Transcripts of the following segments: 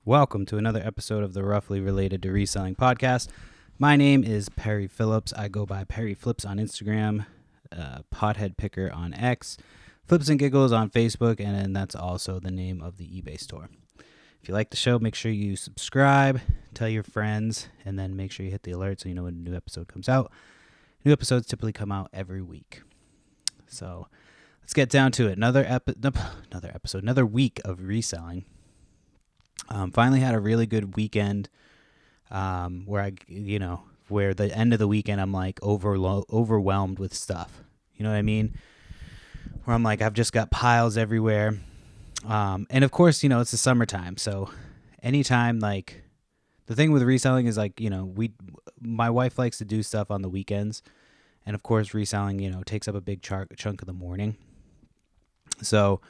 Welcome to another episode of the Roughly Related to Reselling podcast. My name is Perry Phillips. I go by Perry Flips on Instagram, Pothead Picker on X, Flips and Giggles on Facebook, and that's also the name of the eBay store. If you like the show, make sure you subscribe, tell your friends, and then make sure you hit the alert so you know when a new episode comes out. New episodes typically come out every week. So let's get down to it. Another week of reselling. Finally had a really good weekend where where the end of the weekend I'm like overwhelmed with stuff. You know what I mean? Where I'm like, I've just got piles everywhere. And of course, it's the summertime. So anytime, like, the thing with reselling is like, my wife likes to do stuff on the weekends. And of course, reselling, takes up a big chunk of the morning. So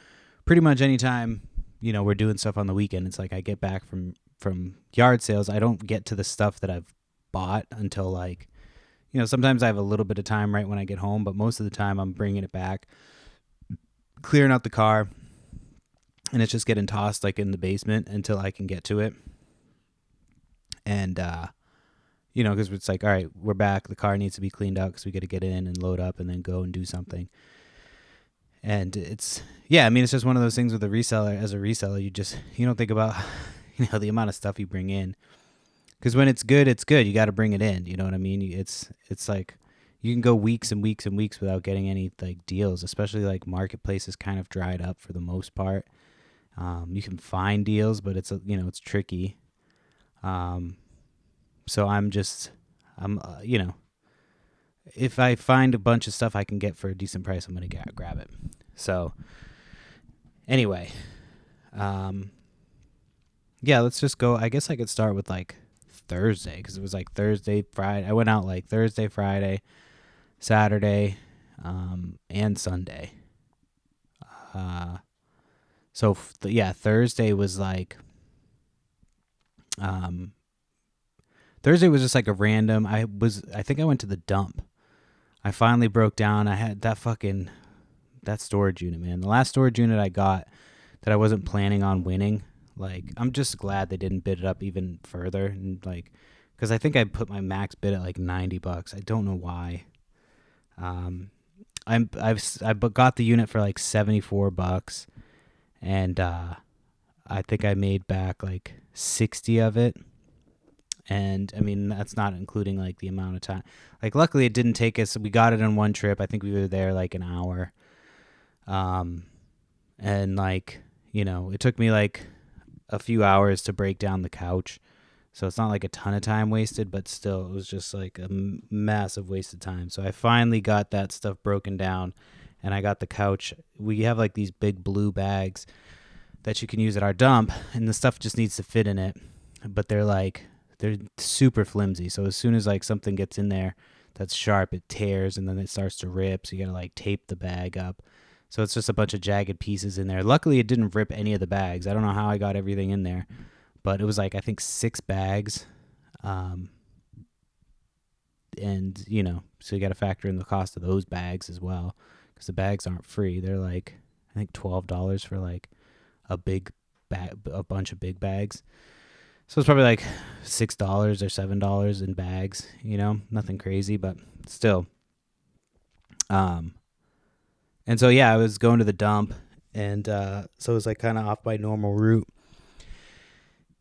pretty much anytime, we're doing stuff on the weekend, it's like I get back from yard sales. I don't get to the stuff that I've bought until like, sometimes I have a little bit of time right when I get home, but most of the time I'm bringing it back, clearing out the car, and it's just getting tossed like in the basement until I can get to it. And, because it's like, all right, we're back. The car needs to be cleaned out because we got to get in and load up and then go and do something. And it's just one of those things with a reseller. As a reseller, you don't think about, the amount of stuff you bring in. Because when it's good, it's good. You got to bring it in. You know what I mean? It's like you can go weeks and weeks and weeks without getting any like deals, especially like marketplaces kind of dried up for the most part. You can find deals, but it's tricky. So if I find a bunch of stuff I can get for a decent price, I'm going to grab it. So anyway, let's just go. I guess I could start with like Thursday, because it was like Thursday, Friday. I went out like Thursday, Friday, Saturday, and Sunday. Thursday was like, Thursday was just like a random. I think I went to the dump. I finally broke down. I had that storage unit, man. The last storage unit I got that I wasn't planning on winning. Like, I'm just glad they didn't bid it up even further, and like, because I think I put my max bid at like $90. I don't know why. I got the unit for like $74, and I think I made back like 60 of it. And I mean, that's not including like the amount of time. Like, luckily it didn't take us. We got it in one trip. I think we were there like an hour. And like, it took me like a few hours to break down the couch. So it's not like a ton of time wasted, but still it was just like a massive waste of time. So I finally got that stuff broken down, and I got the couch. We have like these big blue bags that you can use at our dump, and the stuff just needs to fit in it. But they're super flimsy. So as soon as like something gets in there that's sharp, it tears, and then it starts to rip. So you got to like tape the bag up. So it's just a bunch of jagged pieces in there. Luckily, it didn't rip any of the bags. I don't know how I got everything in there, but it was like, I think 6 bags. And so you got to factor in the cost of those bags as well, because the bags aren't free. They're like, I think $12 for like a big bag, a bunch of big bags. So it's probably like $6 or $7 in bags, nothing crazy, but still. And so, I was going to the dump, and so it was like kind of off my normal route.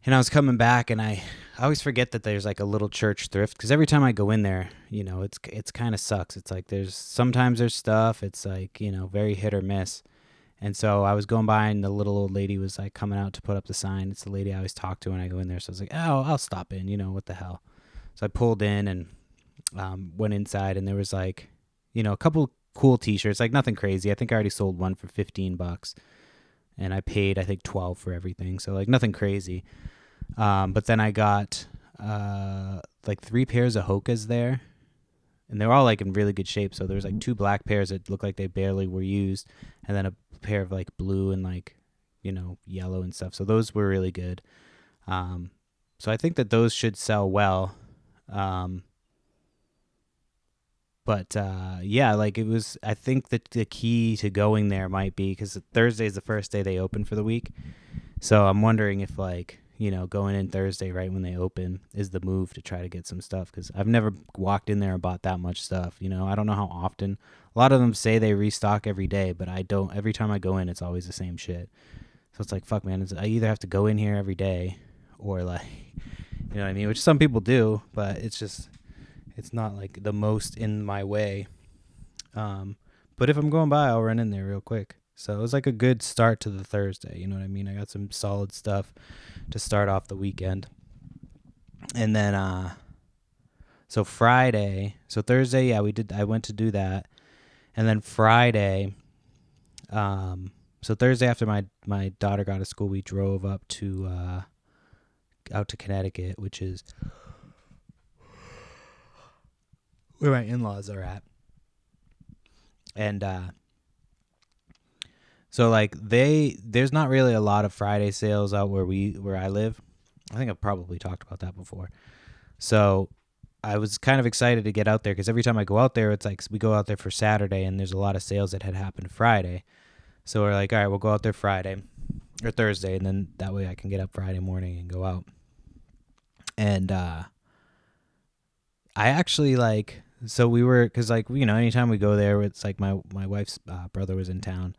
And I was coming back, and I always forget that there's like a little church thrift, because every time I go in there, it's kind of sucks. It's like sometimes there's stuff. It's like, very hit or miss. And so I was going by, and the little old lady was like coming out to put up the sign. It's the lady I always talk to when I go in there. So I was like, oh, I'll stop in, what the hell. So I pulled in and went inside, and there was like, a couple cool t-shirts, like nothing crazy. I think I already sold one for $15, and I paid, I think, $12 for everything. So like nothing crazy. But then I got like 3 pairs of Hokas there, and they were all like in really good shape. So there was like 2 black pairs that looked like they barely were used, and then a pair of like blue and like, yellow and stuff. So those were really good. So I think that those should sell well. But like it was, I think that the key to going there might be, because Thursday is the first day they open for the week. So I'm wondering if like, going in Thursday right when they open is the move to try to get some stuff, because I've never walked in there and bought that much stuff. I don't know how often. A lot of them say they restock every day, but I don't. Every time I go in, it's always the same shit. So it's like, fuck, man. I either have to go in here every day or like, you know what I mean? Which some people do, but it's not like the most in my way. But if I'm going by, I'll run in there real quick. So it was like a good start to the Thursday. You know what I mean? I got some solid stuff to start off the weekend. And then, so Thursday, yeah, I went to do that. And then Friday, so Thursday after my daughter got out of school, we drove up out to Connecticut, which is where my in-laws are at. And, so like there's not really a lot of Friday sales out where I live. I think I've probably talked about that before. So I was kind of excited to get out there, because every time I go out there, it's like we go out there for Saturday and there's a lot of sales that had happened Friday. So we're like, all right, we'll go out there Friday or Thursday, and then that way I can get up Friday morning and go out. And I actually so we were, because anytime we go there, it's like my wife's brother was in town.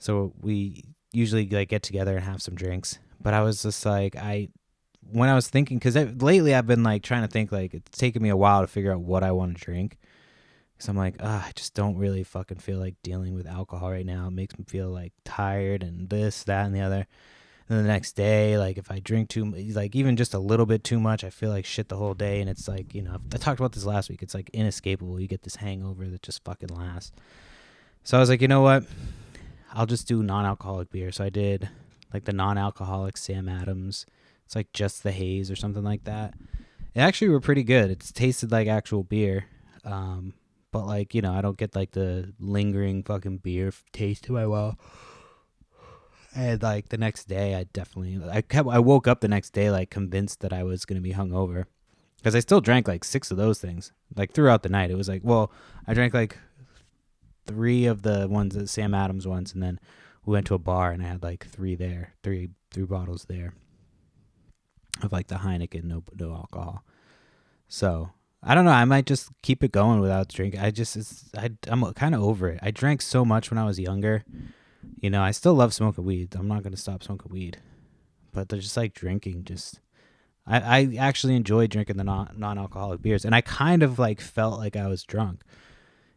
So we usually get together and have some drinks. But I was just like, when I was thinking, because lately I've been trying to think, it's taken me a while to figure out what I want to drink. Because I'm like, I just don't really fucking feel like dealing with alcohol right now. It makes me feel tired and this, that, and the other. And the next day, if I drink even just a little bit too much, I feel like shit the whole day. And it's I talked about this last week. It's inescapable. You get this hangover that just fucking lasts. So I was like, you know what? I'll just do non-alcoholic beer. So I did the non-alcoholic Sam Adams. It's just the haze or something like that. It actually were pretty good. It's tasted like actual beer. But I don't get the lingering fucking beer taste to my well. And the next day I woke up the next day convinced that I was going to be hungover, because I still drank 6 of those things throughout the night. It was I drank 3 of the ones, that Sam Adams ones, and then we went to a bar and I had 3 bottles there of the Heineken, no alcohol. So I don't know, I might just keep it going without drinking. I'm kind of over it. I drank so much when I was younger. I still love smoking weed. I'm not going to stop smoking weed, but they're just drinking. I actually enjoy drinking the non-alcoholic beers, and I kind of felt like I was drunk.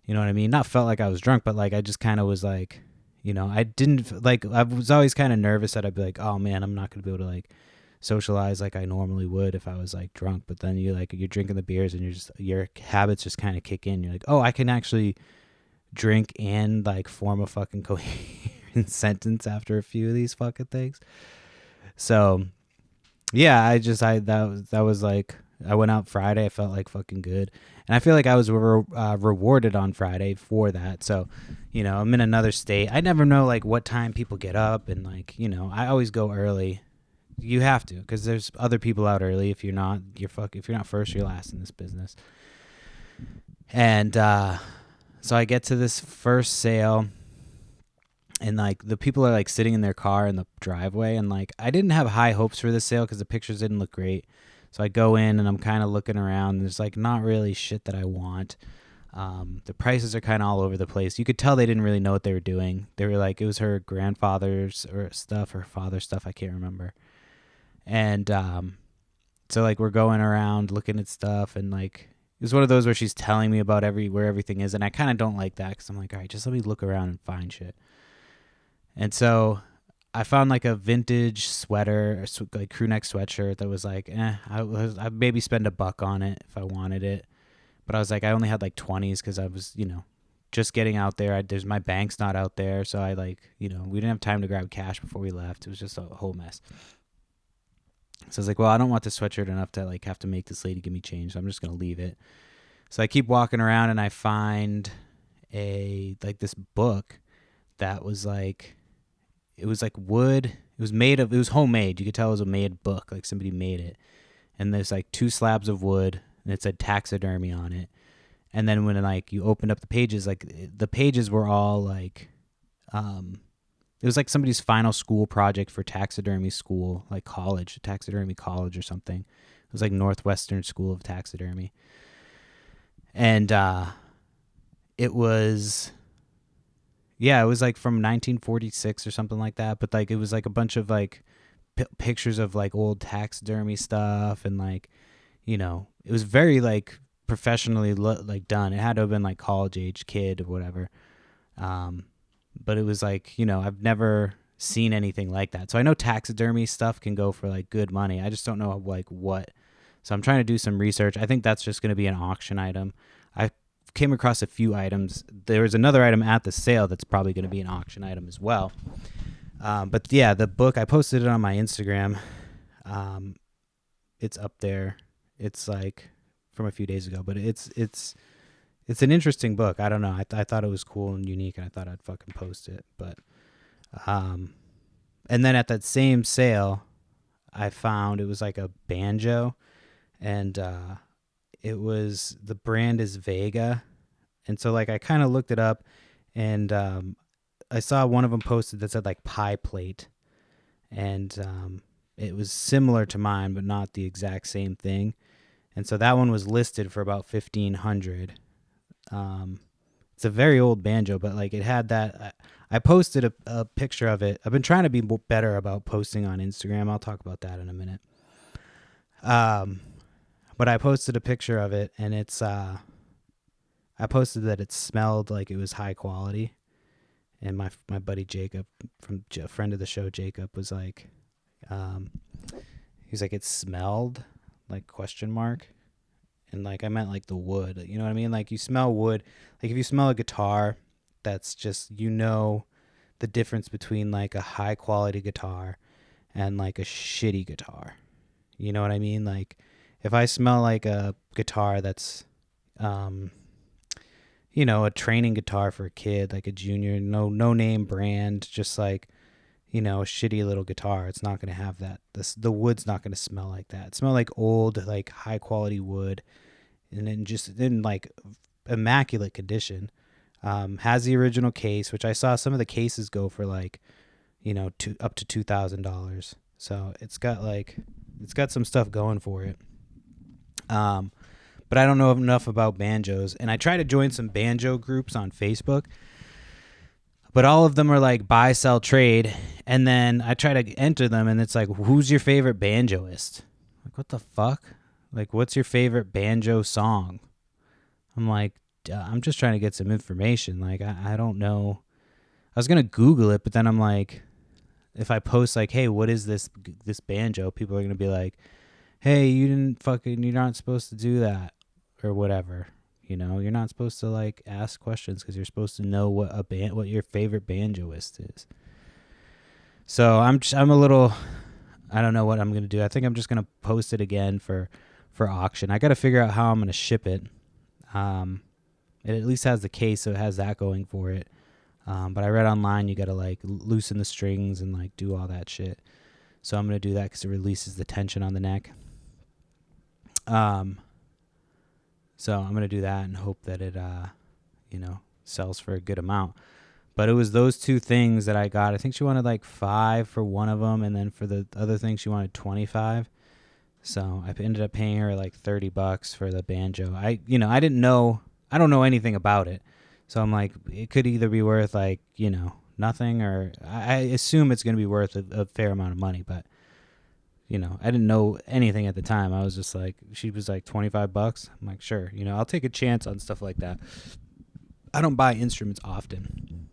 You know what I mean? Not felt like I was drunk, but I just kind of was I didn't I was always kind of nervous that I'd be oh man, I'm not going to be able to socialize like I normally would if I was drunk. But then you're drinking the beers and your habits just kind of kick in. You're oh, I can actually drink and form a fucking coherent sentence after a few of these fucking things. So yeah, that was I went out Friday. I felt fucking good. And I feel like I was rewarded on Friday for that. So, I'm in another state. I never know what time people get up, and I always go early. You have to, because there's other people out early. If you're not first, you're last in this business. And so I get to this first sale, and the people are sitting in their car in the driveway, and I didn't have high hopes for this sale because the pictures didn't look great. So I go in and I'm kind of looking around. And there's not really shit that I want. The prices are kind of all over the place. You could tell they didn't really know what they were doing. They were it was her grandfather's or stuff, her father's stuff. I can't remember. And so we're going around looking at stuff, and it was one of those where she's telling me about where everything is, and I kind of don't like that, because I'm all right, just let me look around and find shit. And so I found a vintage sweater, or crew neck sweatshirt that was I'd maybe spend $1 on it if I wanted it. But I was I only had 20s, because I was, just getting out there. There's my bank's not out there. So I we didn't have time to grab cash before we left. It was just a whole mess. So I was well, I don't want this sweatshirt enough to have to make this lady give me change. So I'm just going to leave it. So I keep walking around, and I find this book that was it was wood. It was homemade. You could tell it was a made book. Somebody made it. And there's 2 slabs of wood, and it said taxidermy on it. And then when you opened up the pages, the pages were all it was like somebody's final school project for taxidermy school, like college, taxidermy college or something. It was like Northwestern School of Taxidermy. And it was, yeah, it was like from 1946 or something like that. But like it was like a bunch of like pictures of like old taxidermy stuff, and like, you know, it was very like professionally like done. It had to have been like college age kid or whatever. But it was like, you know, I've never seen anything like that. So I know taxidermy stuff can go for like good money. I just don't know like what. So I'm trying to do some research. I think that's just going to be an auction item. I came across a few items. There was another item at the sale that's probably going to be an auction item as well. But yeah, the book, I posted it on my Instagram. It's up there. It's like from a few days ago, but it's an interesting book. I don't know. I thought it was cool and unique, and I thought I'd fucking post it. But, and then at that same sale, I found it was like a banjo, and it was, the brand is Vega, and so like I kind of looked it up, and I saw one of them posted that said like pie plate, and it was similar to mine, but not the exact same thing, and so that one was listed for about $1,500. It's a very old banjo, but like it had that. I posted a picture of it. I've been trying to be better about posting on Instagram. I'll talk about that in a minute. But I posted a picture of it, and it's I posted that it smelled like it was high quality, and my buddy Jacob, from a friend of the show, Jacob, was like, he's like, it smelled like question mark. And like I meant like the wood, you know what I mean? Like you smell wood. Like if you smell a guitar, that's just, you know, the difference between like a high quality guitar and like a shitty guitar. You know what I mean? Like if I smell like a guitar that's, you know, a training guitar for a kid, like a junior, no name brand, just like, you know, a shitty little guitar, it's not going to have that. The wood's not going to smell like that. It smell like old, like high quality wood, and then just in like immaculate condition. Has the original case, which I saw some of the cases go for like, you know, up to $2,000. So it's got some stuff going for it. But I don't know enough about banjos, and I try to join some banjo groups on Facebook, but all of them are like buy, sell, trade. And then I try to enter them, and it's like, who's your favorite banjoist? Like, what the fuck? Like, what's your favorite banjo song? I'm like, I'm just trying to get some information. Like, I don't know. I was going to Google it, but then I'm like, if I post like, hey, what is this banjo? People are going to be like, hey, you're not supposed to do that or whatever. You know, you're not supposed to like ask questions because you're supposed to know what your favorite banjoist is. So I'm a little, I don't know what I'm gonna do. I think I'm just gonna post it again for auction. I got to figure out how I'm gonna ship it. It at least has the case, so it has that going for it. But I read online you got to like loosen the strings and like do all that shit. So I'm gonna do that because it releases the tension on the neck. So I'm going to do that and hope that it, you know, sells for a good amount. But it was those two things that I got. I think she wanted like $5 for one of them, and then for the other thing she wanted $25. So I ended up paying her like $30 for the banjo. I don't know anything about it. So I'm like, it could either be worth like, you know, nothing, or I assume it's going to be worth a fair amount of money, but you know, I didn't know anything at the time. I was just like, she was like $25. I'm like, sure, you know, I'll take a chance on stuff like that. I don't buy instruments often.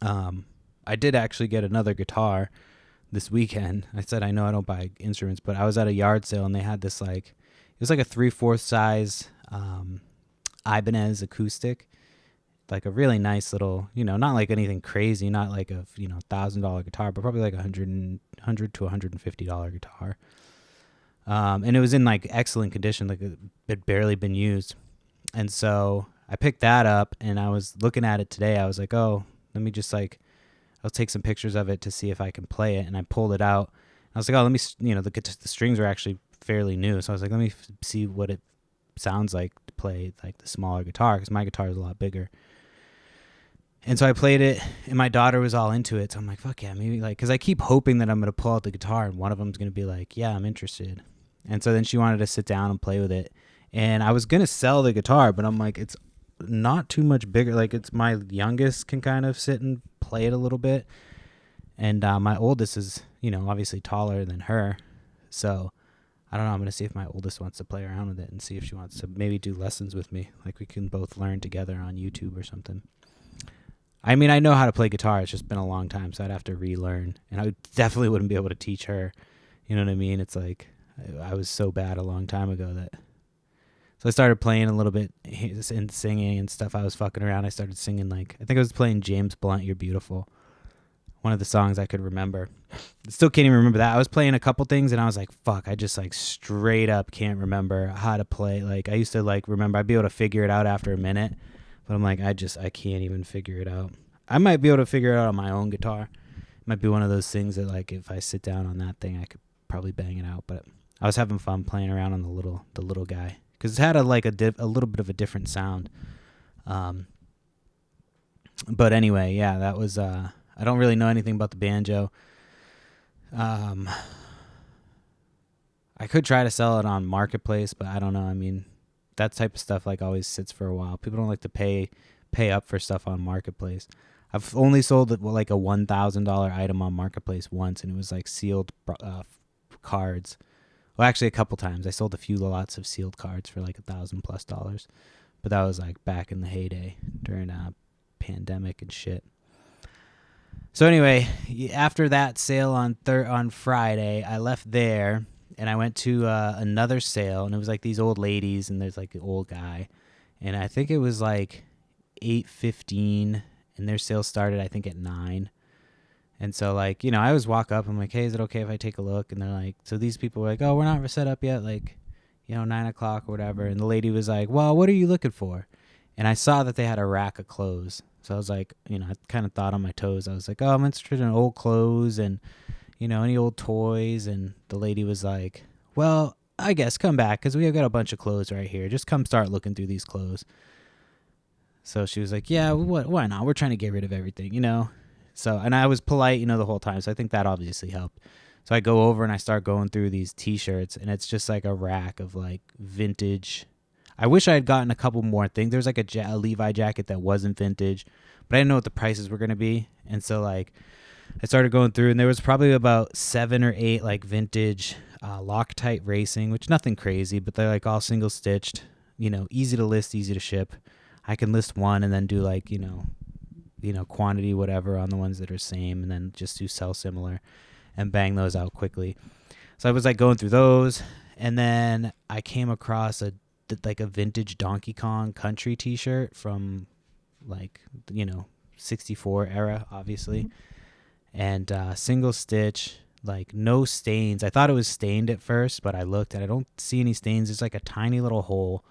I did actually get another guitar this weekend. I said, I know I don't buy instruments, but I was at a yard sale and they had this like, it was like a 3/4 size Ibanez acoustic, like a really nice little, you know, not like anything crazy, not like a, you know, $1,000 guitar, but probably like $100 to $150 guitar. And it was in like excellent condition, like it had barely been used. And so I picked that up, and I was looking at it today. I was like, oh, let me just like, I'll take some pictures of it to see if I can play it. And I pulled it out. I was like, oh, let me, you know, the strings are actually fairly new. So I was like, let me see what it sounds like to play like the smaller guitar, because my guitar is a lot bigger. And so I played it, and my daughter was all into it. So I'm like, fuck yeah, maybe like, because I keep hoping that I'm going to pull out the guitar and one of them's going to be like, yeah, I'm interested. And so then she wanted to sit down and play with it. And I was going to sell the guitar, but I'm like, it's not too much bigger. Like, it's my youngest can kind of sit and play it a little bit. And my oldest is, obviously taller than her. So I don't know. I'm going to see if my oldest wants to play around with it and see if she wants to maybe do lessons with me. Like, we can both learn together on YouTube or something. I mean, I know how to play guitar. It's just been a long time, so I'd have to relearn. And I definitely wouldn't be able to teach her. You know what I mean? It's like I was so bad a long time ago that... So I started playing a little bit and singing and stuff. I was fucking around. I started singing, like, I think I was playing James Blunt, You're Beautiful. One of the songs I could remember. Still can't even remember that. I was playing a couple things and I was like, fuck, I just like straight up can't remember how to play. Like, I used to like remember, I'd be able to figure it out after a minute. But I'm like, I can't even figure it out. I might be able to figure it out on my own guitar. It might be one of those things that, like, if I sit down on that thing, I could probably bang it out. But I was having fun playing around on the little guy because it had a little bit of a different sound. But anyway, yeah, that was. I don't really know anything about the banjo. I could try to sell it on Marketplace, but I don't know. I mean, that type of stuff like always sits for a while. People don't like to pay up for stuff on Marketplace. I've only sold like a $1,000 item on Marketplace once, and it was like sealed cards. Well, actually, a couple times I sold a few lots of sealed cards for like $1,000+, but that was like back in the heyday during a pandemic and shit. So anyway, after that sale on Friday, I left there. And I went to another sale, and it was like these old ladies, and there's like an old guy, and I think it was like 8:15, and their sale started I think at 9. And so like I always walk up, I'm like, hey, is it okay if I take a look? And they're like, so these people were like, oh, we're not set up yet, like 9 o'clock or whatever. And the lady was like, well, what are you looking for? And I saw that they had a rack of clothes, so I was like, I kind of thought on my toes. I was like, oh, I'm interested in old clothes and any old toys. And the lady was like, well, I guess come back because we've got a bunch of clothes right here. Just come start looking through these clothes. So she was like, yeah, why not? We're trying to get rid of everything, So, and I was polite, the whole time. So I think that obviously helped. So I go over and I start going through these T-shirts, and it's just like a rack of like vintage. I wish I had gotten a couple more things. There's like a Levi jacket that wasn't vintage, but I didn't know what the prices were going to be. And so like, I started going through, and there was probably about 7 or 8 like vintage Loctite racing, which nothing crazy, but they're like all single stitched, easy to list, easy to ship. I can list one and then do like, quantity, whatever on the ones that are same, and then just do sell similar and bang those out quickly. So I was like going through those, and then I came across a vintage Donkey Kong country t-shirt from like, 64 era, obviously. And single stitch, like no stains. I thought it was stained at first, but I looked and I don't see any stains. There's like a tiny little hole.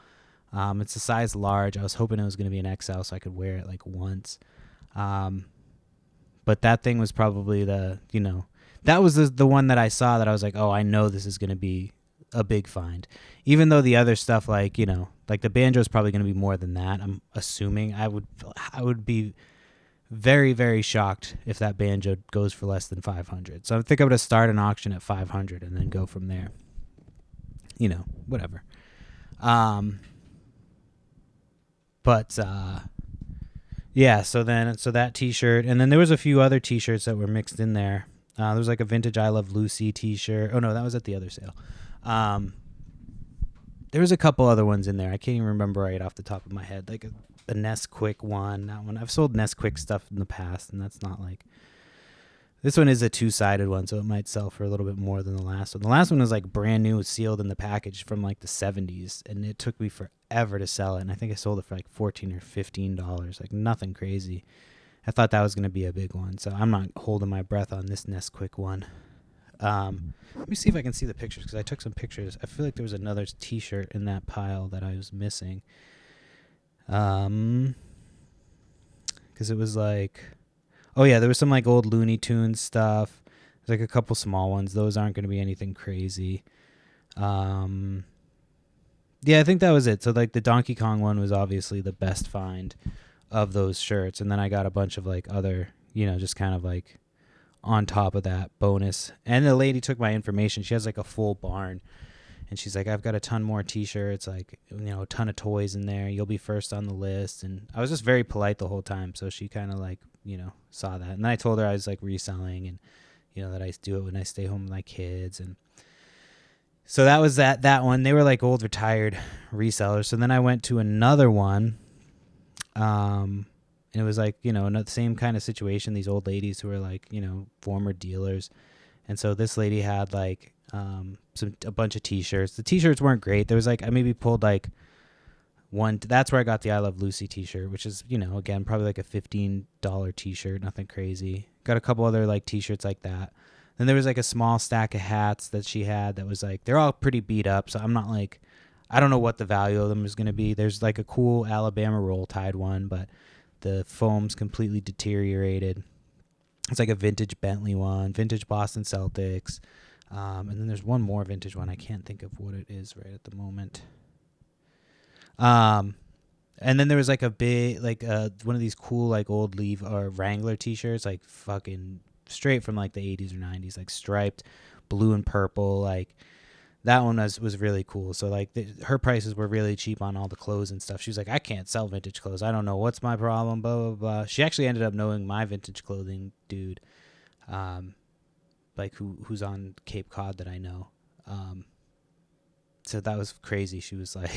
It's a size large. I was hoping it was going to be an XL so I could wear it like once. But that thing was probably that was the one that I saw that I was like, oh, I know this is going to be a big find. Even though the other stuff like, like the banjo is probably going to be more than that. I'm assuming I would be very, very shocked if that banjo goes for less than 500. So I think I'm going to start an auction at 500 and then go from there. Whatever. But yeah, so that t-shirt, and then there was a few other t-shirts that were mixed in there. There was like a vintage I Love Lucy t-shirt. Oh no, that was at the other sale. There was a couple other ones in there. I can't even remember right off the top of my head. Like a Nesquik one. That one. I've sold Nesquik stuff in the past, and that's not like... This one is a 2-sided one, so it might sell for a little bit more than the last one. The last one was like brand new, sealed in the package from like the 70s, and it took me forever to sell it, and I think I sold it for like $14 or $15, like nothing crazy. I thought that was going to be a big one, so I'm not holding my breath on this Nesquik one. Let me see if I can see the pictures, because I took some pictures. I feel like there was another t-shirt in that pile that I was missing. Because it was like... Oh, yeah, there was some like old Looney Tunes stuff. There's like a couple small ones. Those aren't going to be anything crazy. Yeah, I think that was it. So like the Donkey Kong one was obviously the best find. of those shirts. And then I got a bunch of like other, just kind of like on top of that bonus. And the lady took my information. She has like a full barn. And she's like, I've got a ton more T-shirts, like, a ton of toys in there. You'll be first on the list. And I was just very polite the whole time. So she kind of like, saw that. And then I told her I was like reselling and, that I do it when I stay home with my kids. And so that was that one. They were like old retired resellers. So then I went to another one. And it was like, the same kind of situation. These old ladies who were like, former dealers. And so this lady had like, a bunch of T-shirts. The T-shirts weren't great. There was like, I maybe pulled like one. That's where I got the I Love Lucy T-shirt, which is, again, probably like a $15 T-shirt, nothing crazy. Got a couple other like T-shirts like that. Then there was like a small stack of hats that she had that was like, they're all pretty beat up. So I'm not like, I don't know what the value of them is going to be. There's like a cool Alabama Roll Tide one, but the foam's completely deteriorated. It's like a vintage Bentley one, vintage Boston Celtics. And then there's one more vintage one. I can't think of what it is right at the moment. And then there was like a big, like one of these cool like old Leave or Wrangler T-shirts, like fucking straight from like the 80s or 90s, like striped blue and purple. Like that one was really cool. So like her prices were really cheap on all the clothes and stuff. She was like, I can't sell vintage clothes. I don't know what's my problem. Blah blah blah. She actually ended up knowing my vintage clothing dude. Like who's on Cape Cod that I know. So that was crazy. She was like,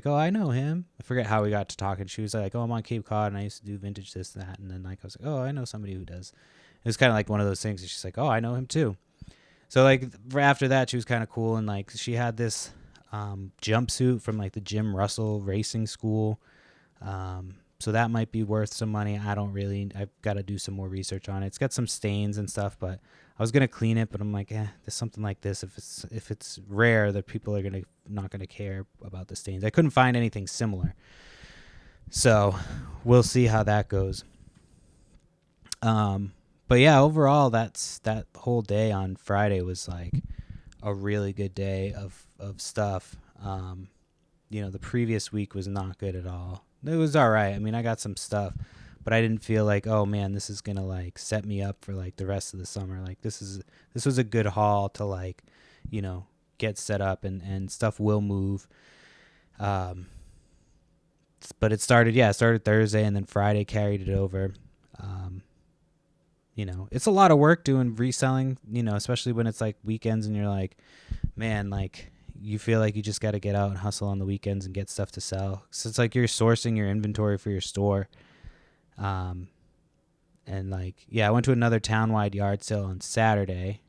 oh, I know him. I forget how we got to talking. She was like, oh, I'm on Cape Cod and I used to do vintage this and that. And then like, I was like, oh, I know somebody who does. It was kind of like one of those things. And she's like, oh, I know him too. So like after that, she was kind of cool. And like, she had this, jumpsuit from like the Jim Russell racing school. So that might be worth some money. I've got to do some more research on it. It's got some stains and stuff, but I was going to clean it, but I'm like, there's something like this. If it's rare, that people are not going to care about the stains. I couldn't find anything similar. So we'll see how that goes. But yeah, overall that whole day on Friday was like a really good day of stuff. The previous week was not good at all. It was all right. I mean, I got some stuff, but I didn't feel like, oh man, this is going to like set me up for like the rest of the summer. Like this was a good haul to like, get set up and stuff will move. But it started Thursday and then Friday carried it over. It's a lot of work doing reselling, especially when it's like weekends and you're like, man, like, you feel like you just got to get out and hustle on the weekends and get stuff to sell. So it's like you're sourcing your inventory for your store. And like, yeah, I went to another town-wide yard sale on Saturday.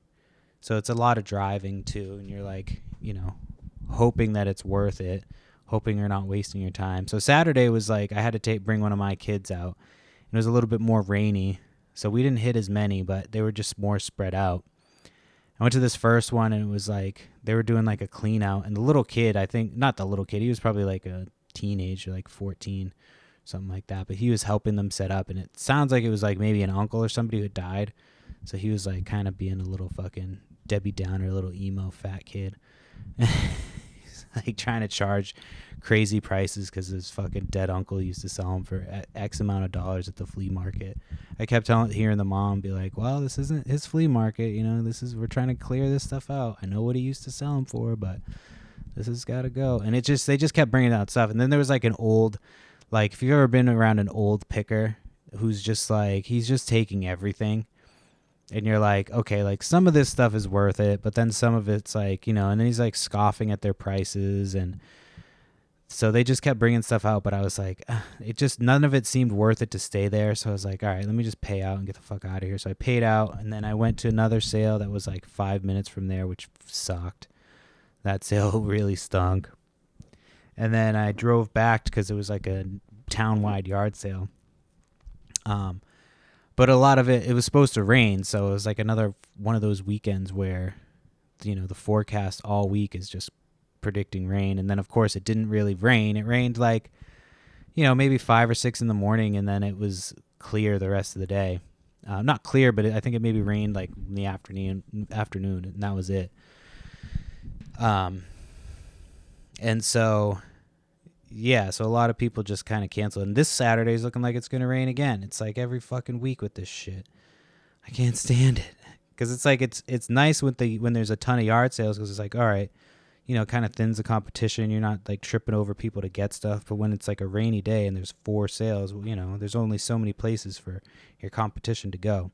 So it's a lot of driving too. And you're like, hoping that it's worth it, hoping you're not wasting your time. So Saturday was like, I had to bring one of my kids out. And it was a little bit more rainy. So we didn't hit as many, but they were just more spread out. I went to this first one and it was like they were doing like a clean out, and the little kid, I think, not the little kid, he was probably like a teenager, like 14, something like that, but he was helping them set up, and it sounds like it was like maybe an uncle or somebody who had died. So he was like kind of being a little fucking Debbie Downer, little emo fat kid. He's like trying to charge crazy prices because his fucking dead uncle used to sell them for X amount of dollars at the flea market. I kept hearing the mom be like, well, this isn't his flea market. We're trying to clear this stuff out. I know what he used to sell them for, but this has got to go. And they just kept bringing out stuff. And then there was like an old, like if you've ever been around an old picker who's just like, he's just taking everything. And you're like, okay, like some of this stuff is worth it, but then some of it's like, and then he's like scoffing at their prices. And so they just kept bringing stuff out, but I was like, none of it seemed worth it to stay there. So I was like, all right, let me just pay out and get the fuck out of here. So I paid out, and then I went to another sale that was like 5 minutes from there, which sucked. That sale really stunk. And then I drove back because it was like a town-wide yard sale. But a lot of it was supposed to rain, so it was like another one of those weekends where, the forecast all week is just predicting rain. And then of course it didn't really rain. It rained like, maybe 5 or 6 in the morning, and then it was clear the rest of the day. Not clear, but I think it maybe rained like in the afternoon, and that was it. And so, yeah, so a lot of people just kind of canceled. And this Saturday's looking like it's going to rain again. It's like every fucking week with this shit. I can't stand it. Because it's like it's nice with when there's a ton of yard sales because it's like, all right, it kind of thins the competition. You're not like tripping over people to get stuff. But when it's like a rainy day and there's 4 sales, there's only so many places for your competition to go.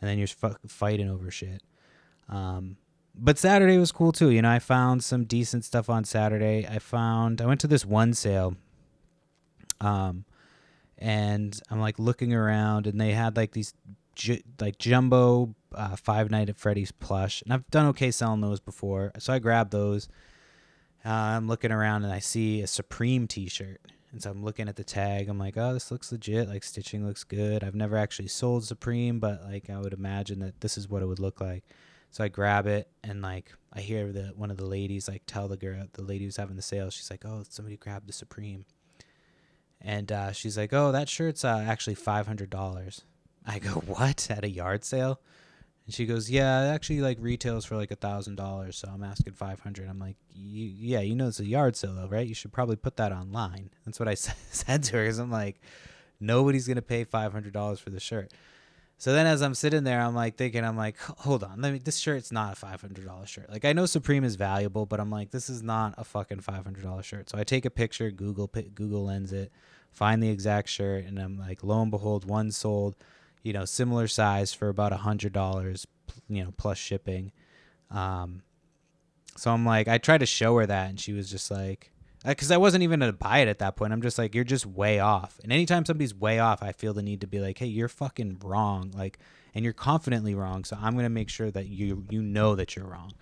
And then you're fighting over shit. But Saturday was cool too. I found some decent stuff on Saturday. I went to this one sale. And I'm like looking around and they had like these like jumbo Five Nights at Freddy's plush. And I've done okay selling those before. So I grabbed those. I'm looking around and I see a Supreme t-shirt. And so I'm looking at the tag. I'm like, oh, this looks legit. Like stitching looks good. I've never actually sold Supreme, but like I would imagine that this is what it would look like. So I grab it and like I hear one of the ladies like tell the lady who's having the sale. She's like, oh, somebody grabbed the Supreme. And she's like, oh, that shirt's actually $500. I go, what? At a yard sale? And she goes, yeah, it actually like retails for like $1,000. So I'm asking $500. I'm like, yeah, it's a yard sale though, right? You should probably put that online. That's what I said to her because I'm like, nobody's going to pay $500 for the shirt. So then as I'm sitting there, I'm like thinking, hold on, this shirt's not a $500 shirt. Like I know Supreme is valuable, but I'm like, this is not a fucking $500 shirt. So I take a picture, Google Lens it, find the exact shirt, and I'm like, lo and behold, one sold, similar size for about $100, plus shipping. So I'm like, I tried to show her that, and she was just like, because I wasn't even going to buy it at that point. I'm just like, you're just way off. And anytime somebody's way off, I feel the need to be like, hey, you're fucking wrong. Like, and you're confidently wrong. So I'm going to make sure that you know that you're wrong.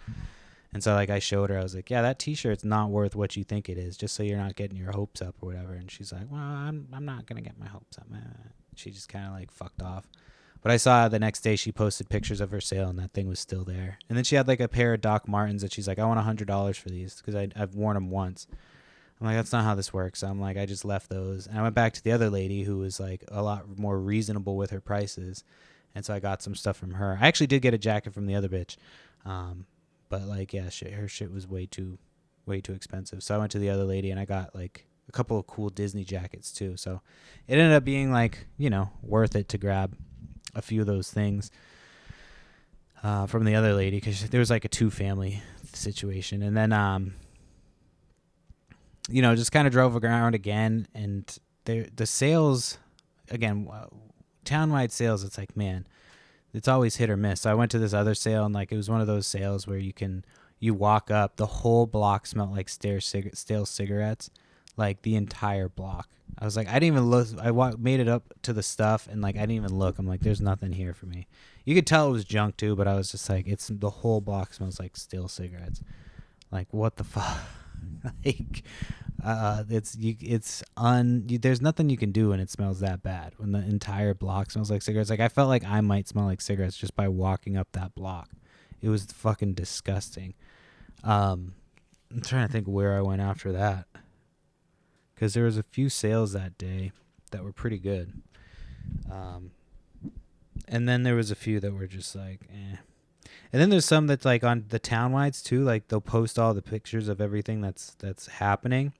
And so like I showed her, I was like, yeah, that t-shirt's not worth what you think it is, just so you're not getting your hopes up or whatever. And she's like, well, I'm not going to get my hopes up. She just kind of like fucked off. But I saw the next day she posted pictures of her sale and that thing was still there. And then she had like a pair of Doc Martens that she's like, I want $100 for these because I've worn them once. I'm like, that's not how this works. So I'm like, I just left those. And I went back to the other lady who was like a lot more reasonable with her prices. And so I got some stuff from her. I actually did get a jacket from the other bitch. But like, yeah, her shit was way too expensive. So I went to the other lady and I got like a couple of cool Disney jackets too. So it ended up being like, worth it to grab a few of those things from the other lady because there was like a 2-family situation. And then, just kind of drove around again, and the sales, again, town-wide sales, it's like, man, it's always hit or miss. So I went to this other sale, and like it was one of those sales where you walk up, the whole block smelled like stale cigarettes, like the entire block. I was like, I didn't even look. Made it up to the stuff, and like I didn't even look. I'm like, there's nothing here for me. You could tell it was junk too, but I was just like, the whole block smells like stale cigarettes. Like, what the fuck? Like, there's nothing you can do when it smells that bad. When the entire block smells like cigarettes, like I felt like I might smell like cigarettes just by walking up that block. It was fucking disgusting. I'm trying to think where I went after that, because there was a few sales that day that were pretty good. And then there was a few that were just like, eh. And then there's some that's like on the townwides too. Like they'll post all the pictures of everything that's happening,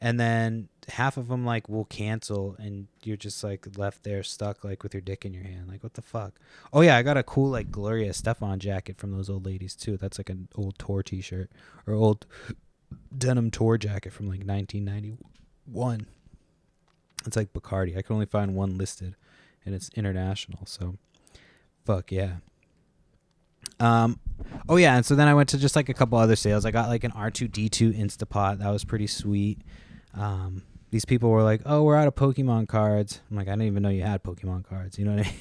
and then half of them like will cancel, and you're just like left there stuck like with your dick in your hand. Like, what the fuck? Oh yeah, I got a cool like Gloria Estefan jacket from those old ladies too. That's like an old tour T-shirt or old denim tour jacket from like 1991. It's like Bacardi. I can only find one listed, and it's international. So, fuck yeah. Oh yeah, and so then I went to just like a couple other sales. I got like an R2D2 Instapot. That was pretty sweet. These people were like, oh, we're out of Pokemon cards. I'm like, I didn't even know you had Pokemon cards. You know what I mean?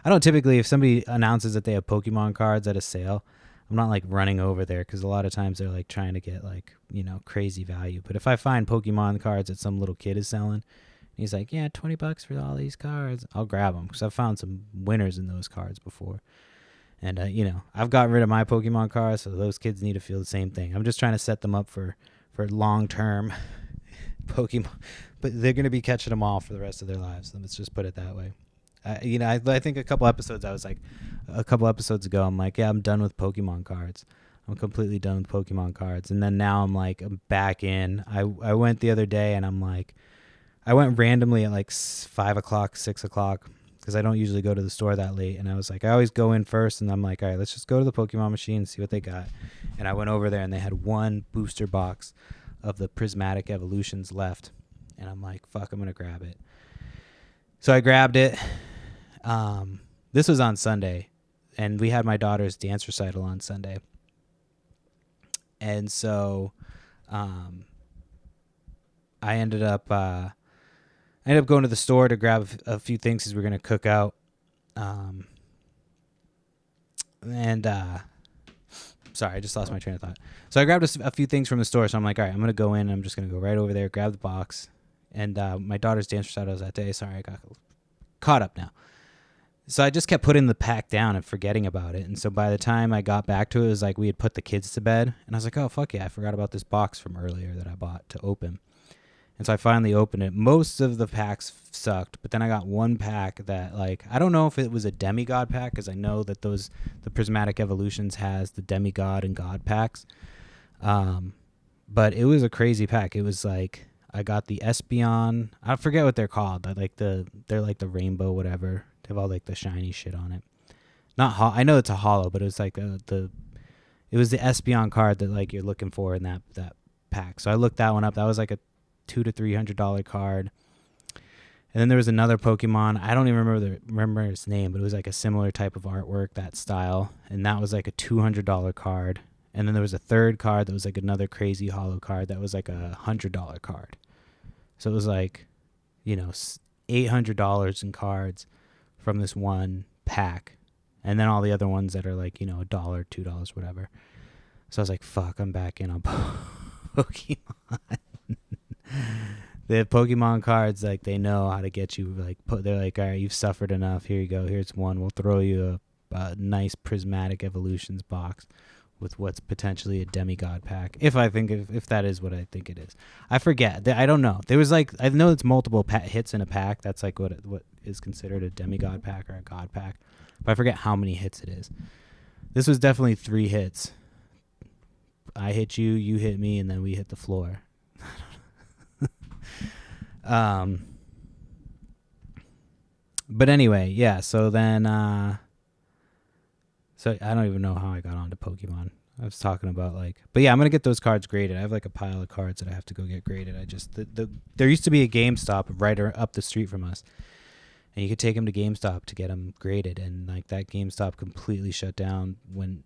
I don't typically, if somebody announces that they have Pokemon cards at a sale, I'm not like running over there because a lot of times they're like trying to get like, crazy value. But if I find Pokemon cards that some little kid is selling, he's like, yeah, $20 for all these cards, I'll grab them because I've found some winners in those cards before. And, I've gotten rid of my Pokemon cards, so those kids need to feel the same thing. I'm just trying to set them up for long-term Pokemon. But they're going to be catching them all for the rest of their lives. Let's just put it that way. I think a couple episodes ago, I'm like, yeah, I'm done with Pokemon cards. I'm completely done with Pokemon cards. And then now I'm back in. I went the other day and I went randomly at like 5 o'clock, 6 o'clock, because I don't usually go to the store that late. And I was like, I always go in first, and I'm like, all right, let's just go to the Pokemon machine and see what they got. And I went over there, and they had one booster box of the Prismatic Evolutions left. And I'm like, fuck, I'm going to grab it. So I grabbed it. This was on Sunday, and we had my daughter's dance recital on Sunday. And so I ended up going to the store to grab a few things because we were going to cook out. Sorry, I just lost my train of thought. So I grabbed a few things from the store. So I'm like, all right, I'm going to go in. And I'm just going to go right over there, grab the box. And my daughter's dance recital was that day. Sorry, I got caught up now. So I just kept putting the pack down and forgetting about it. And so by the time I got back to it, it was like we had put the kids to bed. And I was like, oh, fuck yeah, I forgot about this box from earlier that I bought to open. And so I finally opened it. Most of the packs sucked, but then I got one pack that, like, I don't know if it was a demigod pack, because I know that the Prismatic Evolutions has the demigod and god packs. But it was a crazy pack. It was like, I got the Espeon. I forget what they're called. They're like the rainbow whatever. They have all like the shiny shit on it. I know it's a holo, but it was like it was the Espeon card that like you're looking for in that pack. So I looked that one up. That was like a $200 to $300 card. And then there was another Pokemon. I don't even remember its name, but it was like a similar type of artwork, that style. And that was like a $200 card. And then there was a third card that was like another crazy holo card that was like a $100 card. So it was like, $800 in cards from this one pack. And then all the other ones that are like, $1, $2, whatever. So I was like, fuck, I'm back in on Pokemon. The Pokemon cards, like, they know how to get you, like, they're like, all right, you've suffered enough. Here you go. Here's one. We'll throw you a nice Prismatic Evolutions box with what's potentially a demigod pack. If that is what I think it is. I forget. I don't know. There was like, I know it's multiple hits in a pack. That's like what is considered a demigod pack or a god pack. But I forget how many hits it is. This was definitely 3 hits. I hit you, you hit me, and then we hit the floor. But anyway, yeah, so then so I don't even know how I got onto Pokemon. I was talking about but yeah, I'm gonna get those cards graded. I have like a pile of cards that I have to go get graded. I just there used to be a GameStop right up the street from us, and you could take them to GameStop to get them graded, and like that GameStop completely shut down when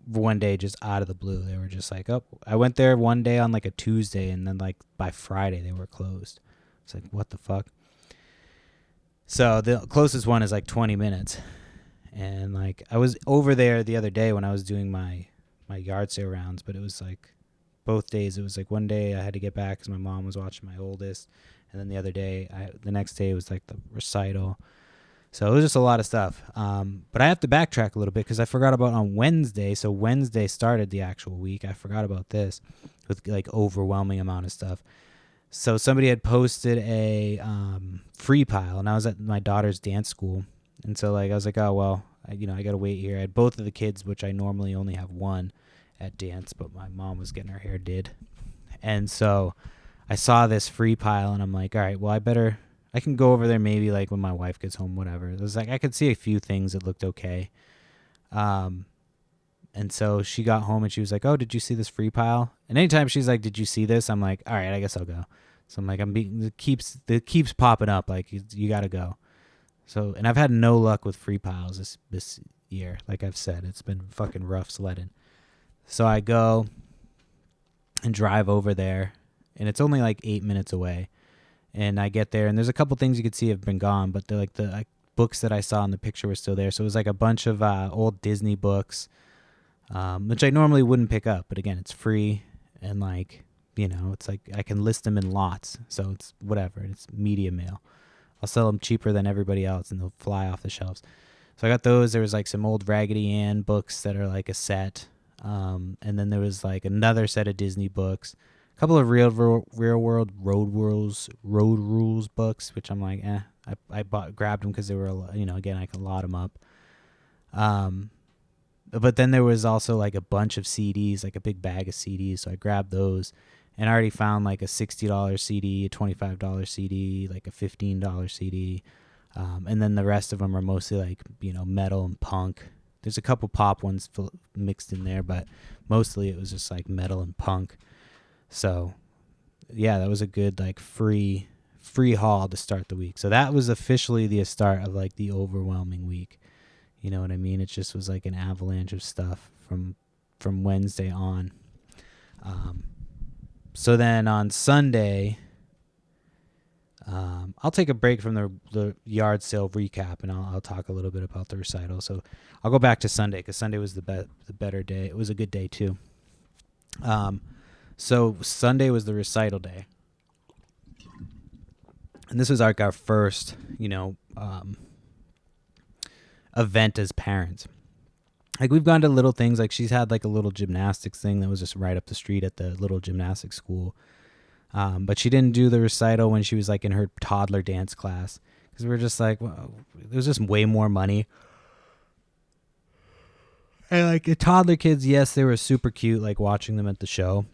one day, just out of the blue, they were just like, oh, I went there one day on like a Tuesday, and then like by Friday they were closed. It's like, what the fuck? So the closest one is like 20 minutes. And like I was over there the other day when I was doing my yard sale rounds, but it was like both days. It was like one day I had to get back because my mom was watching my oldest, and then the next day was like the recital. So it was just a lot of stuff. But I have to backtrack a little bit because I forgot about on Wednesday. So Wednesday started the actual week. I forgot about this with like overwhelming amount of stuff. So somebody had posted a free pile, and I was at my daughter's dance school. And so like I was like, oh, well, I got to wait here. I had both of the kids, which I normally only have one at dance, but my mom was getting her hair did. And so I saw this free pile, and I'm like, all right, well, I can go over there maybe like when my wife gets home, whatever. It was like I could see a few things that looked okay. And so she got home and she was like, oh, did you see this free pile? And anytime she's like, did you see this? I'm like, all right, I guess I'll go. So I'm like, it keeps popping up. Like you got to go. So, and I've had no luck with free piles this year. Like I've said, it's been fucking rough sledding. So I go and drive over there, and it's only like 8 minutes away. And I get there, and there's a couple things you could see have been gone, but they're like the books that I saw in the picture were still there. So it was like a bunch of old Disney books, which I normally wouldn't pick up. But again, it's free, and like, it's like I can list them in lots. So it's whatever. It's media mail. I'll sell them cheaper than everybody else, and they'll fly off the shelves. So I got those. There was like some old Raggedy Ann books that are like a set. And then there was like another set of Disney books. Couple of real world road rules books, which I'm like, I grabbed them because they were, again, I could lot them up. but then there was also like a bunch of CDs, like a big bag of CDs. So I grabbed those, and I already found like a $60 CD, a $25 CD, like a $15 CD. And then the rest of them are mostly like, metal and punk. There's a couple pop ones mixed in there, but mostly it was just like metal and punk. So yeah, that was a good like free haul to start the week. So that was officially the start of like the overwhelming week. You know what I mean? It just was like an avalanche of stuff from Wednesday on. So then on Sunday, I'll take a break from the yard sale recap, and I'll talk a little bit about the recital. So I'll go back to Sunday because Sunday was the better day. It was a good day too. So Sunday was the recital day, and this was like our first, event as parents. Like we've gone to little things. Like she's had like a little gymnastics thing that was just right up the street at the little gymnastics school. But she didn't do the recital when she was like in her toddler dance class because we were just like, well, there was just way more money. And like the toddler kids, yes, they were super cute, like watching them at the show.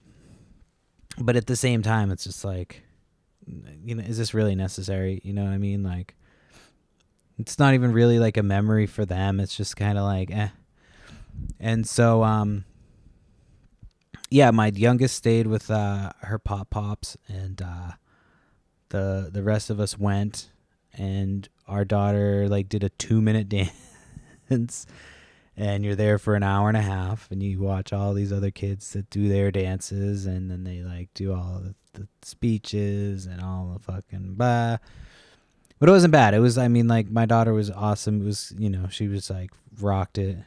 But at the same time, it's just like, is this really necessary? You know what I mean? Like, it's not even really like a memory for them. It's just kind of like, eh. And so, yeah, my youngest stayed with her pops, and the rest of us went, and our daughter like did a 2-minute dance, and you're there for an hour and a half, and you watch all these other kids that do their dances, and then they like do all the speeches and all the fucking blah. But it wasn't bad. It was, I mean, like my daughter was awesome. It was, she was like rocked it.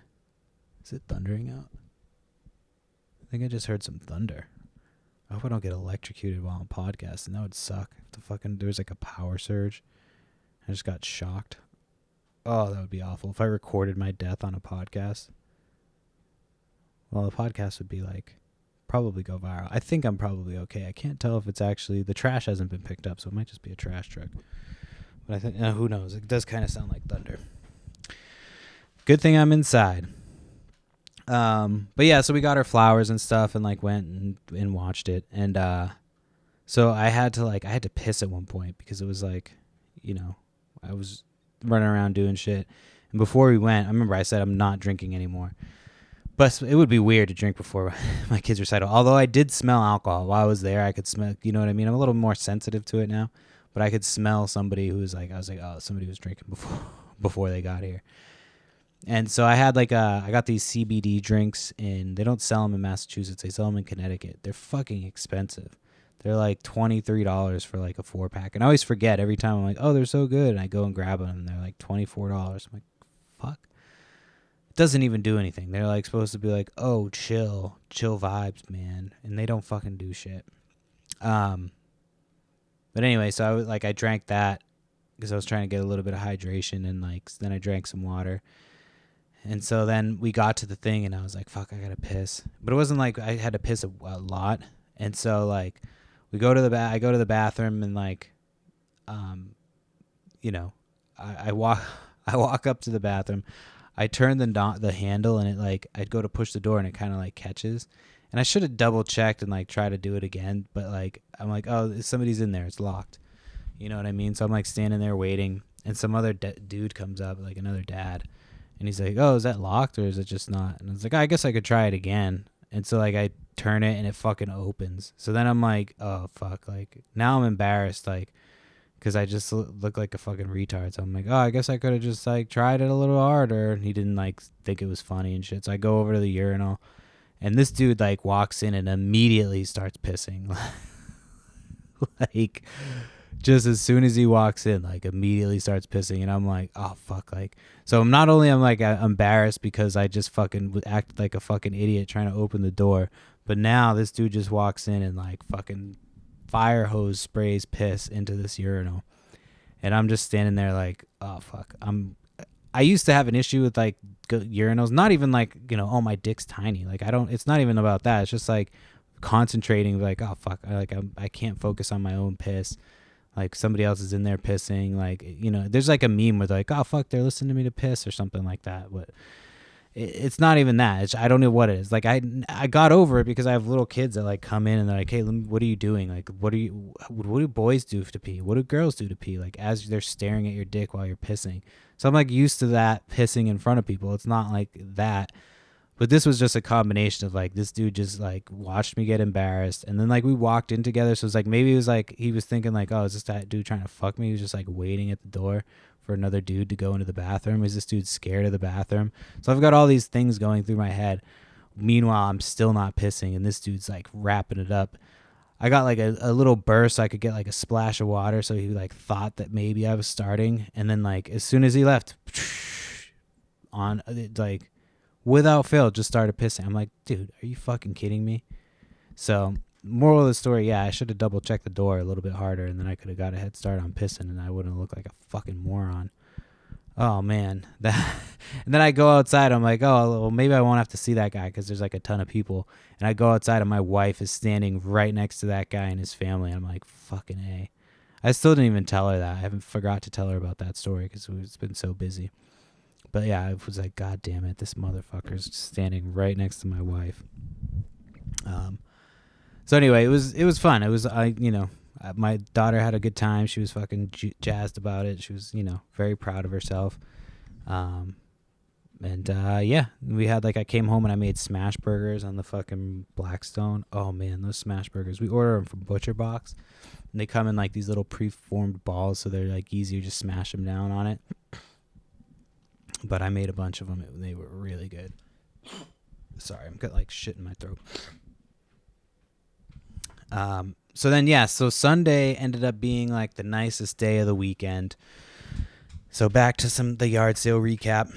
Is it thundering out? I think I just heard some thunder. I hope I don't get electrocuted while I'm podcasting. That would suck. If there was like a power surge. I just got shocked. Oh, that would be awful. If I recorded my death on a podcast. Well, the podcast would be like, probably go viral. I think I'm probably okay. I can't tell if it's actually, the trash hasn't been picked up, so it might just be a trash truck. But I think, who knows? It does kind of sound like thunder. Good thing I'm inside. But yeah, so we got her flowers and stuff and like went and watched it. And, so I had to piss at one point because it was like, I was running around doing shit. And before we went, I remember I said I'm not drinking anymore. But it would be weird to drink before my kids' recital. Although I did smell alcohol while I was there. I could smell, you know what I mean? I'm a little more sensitive to it now. But I could smell somebody who was like, I was like, oh, somebody was drinking before they got here. And so I had I got these CBD drinks, and they don't sell them in Massachusetts. They sell them in Connecticut. They're fucking expensive. They're like $23 for like a 4-pack. And I always forget every time. I'm like, oh, they're so good. And I go and grab them, and they're like $24. I'm like, fuck. It doesn't even do anything. They're like supposed to be like, oh, chill vibes, man. And they don't fucking do shit. But anyway, so I drank that because I was trying to get a little bit of hydration, and like then I drank some water. And so then we got to the thing, and I was like, fuck, I gotta piss. But it wasn't like I had to piss a lot. And so like I go to the bathroom, and like I walk up to the bathroom. I turn the handle, and it like I'd go to push the door, and it kind of like catches. And I should have double checked and like try to do it again, but like I'm like, oh, somebody's in there, it's locked. You know what I mean? So I'm like standing there waiting, and some other dude comes up, like another dad, and he's like, oh, is that locked or is it just not? And I was like, I guess I could try it again. And so like I turn it, and it fucking opens. So then I'm like, oh fuck, like now I'm embarrassed, like because I just look like a fucking retard. So I'm like, oh, I guess I could have just like tried it a little harder. And he didn't like think it was funny and shit. So I go over to the urinal. And this dude like walks in and immediately starts pissing. Like just as soon as he walks in, like immediately starts pissing. And I'm like, oh fuck. Like, so I'm not only I'm like embarrassed because I just fucking acted like a fucking idiot trying to open the door, but now this dude just walks in and like fucking fire hose sprays piss into this urinal. And I'm just standing there like, oh fuck. I used to have an issue with like urinals, not even like, oh, my dick's tiny. Like it's not even about that. It's just like concentrating like, oh fuck. I can't focus on my own piss. Like somebody else is in there pissing. Like, there's like a meme with like, oh fuck, they're listening to me to piss or something like that. But It's not even that. I don't know what it is. Like I got over it because I have little kids that like come in and they're like, hey, what are you doing? Like, what do boys do to pee? What do girls do to pee? Like as they're staring at your dick while you're pissing. So I'm like used to that pissing in front of people. It's not like that. But this was just a combination of like this dude just like watched me get embarrassed, and then like we walked in together. So it's like maybe it was like he was thinking like, oh, is this that dude trying to fuck me? He was just like waiting at the door for another dude to go into the bathroom. Is this dude scared of the bathroom? So I've got all these things going through my head. Meanwhile, I'm still not pissing, and this dude's like wrapping it up. I got like a little burst so I could get like a splash of water, so he like thought that maybe I was starting, and then like as soon as he left, on like without fail just started pissing. I'm like, dude, are you fucking kidding me? So moral of the story, yeah, I should have double checked the door a little bit harder, and then I could have got a head start on pissing, and I wouldn't have looked like a fucking moron. Oh man, that. And then I go outside. I'm like, oh, well, maybe I won't have to see that guy because there's like a ton of people. And I go outside, and my wife is standing right next to that guy and his family. I'm like, fucking A. I still didn't even tell her that. I haven't forgot to tell her about that story because it's been so busy. But yeah, I was like, God damn it, this motherfucker's standing right next to my wife. So anyway, it was fun. It was my daughter had a good time. She was fucking jazzed about it. She was very proud of herself. Yeah, we had I came home and I made smash burgers on the fucking Blackstone. Oh man, those smash burgers. We order them from Butcher Box, and they come in like these little preformed balls, so they're like easier to smash them down on it. But I made a bunch of them. They were really good. Sorry, I've got like shit in my throat. So Sunday ended up being like the nicest day of the weekend. So back to the yard sale recap.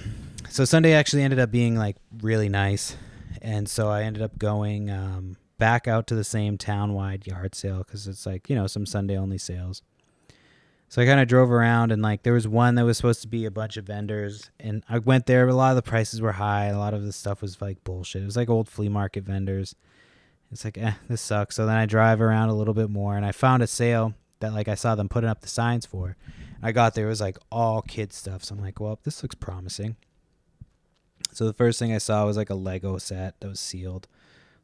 So Sunday actually ended up being like really nice. And so I ended up going back out to the same town-wide yard sale because it's like, some Sunday only sales. So I kind of drove around, and like there was one that was supposed to be a bunch of vendors, and I went there. A lot of the prices were high. A lot of the stuff was like bullshit. It was like old flea market vendors. It's like, this sucks. So then I drive around a little bit more, and I found a sale that like I saw them putting up the signs for. I got there, it was like all kids stuff. So I'm like, well, this looks promising. So the first thing I saw was like a Lego set that was sealed.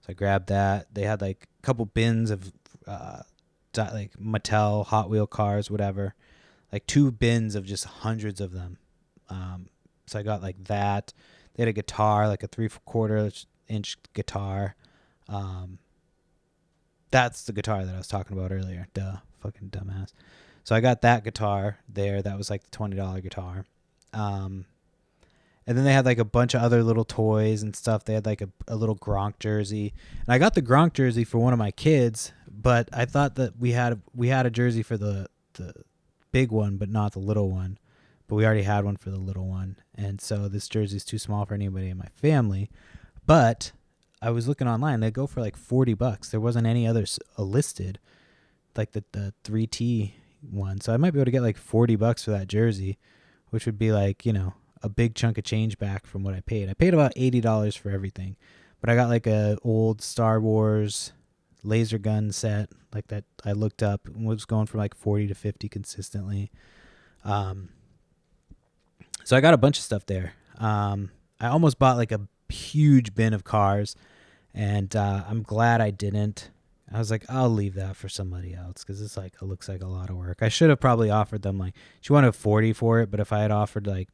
So I grabbed that. They had like a couple bins of like Mattel Hot Wheel cars, whatever, like 2 bins of just hundreds of them. So I got like that. They had a guitar, like a 3/4 inch guitar. That's the guitar that I was talking about earlier. Duh, fucking dumbass. So I got that guitar there. That was like the $20 guitar. And then they had like a bunch of other little toys and stuff. They had like a little Gronk jersey. And I got the Gronk jersey for one of my kids, but I thought that we had a jersey for the big one, but not the little one. But we already had one for the little one. And so this jersey is too small for anybody in my family. But I was looking online. They go for like $40. There wasn't any others listed, like the 3T one. So I might be able to get like $40 for that jersey, which would be like, a big chunk of change back from what I paid. I paid about $80 for everything, but I got like a old Star Wars laser gun set like that. I looked up and was going from like 40 to 50 consistently. So I got a bunch of stuff there. I almost bought like a huge bin of cars, and I'm glad I didn't. I was like, I'll leave that for somebody else because it's like it looks like a lot of work. I should have probably offered them like she wanted 40 for it, but if I had offered like,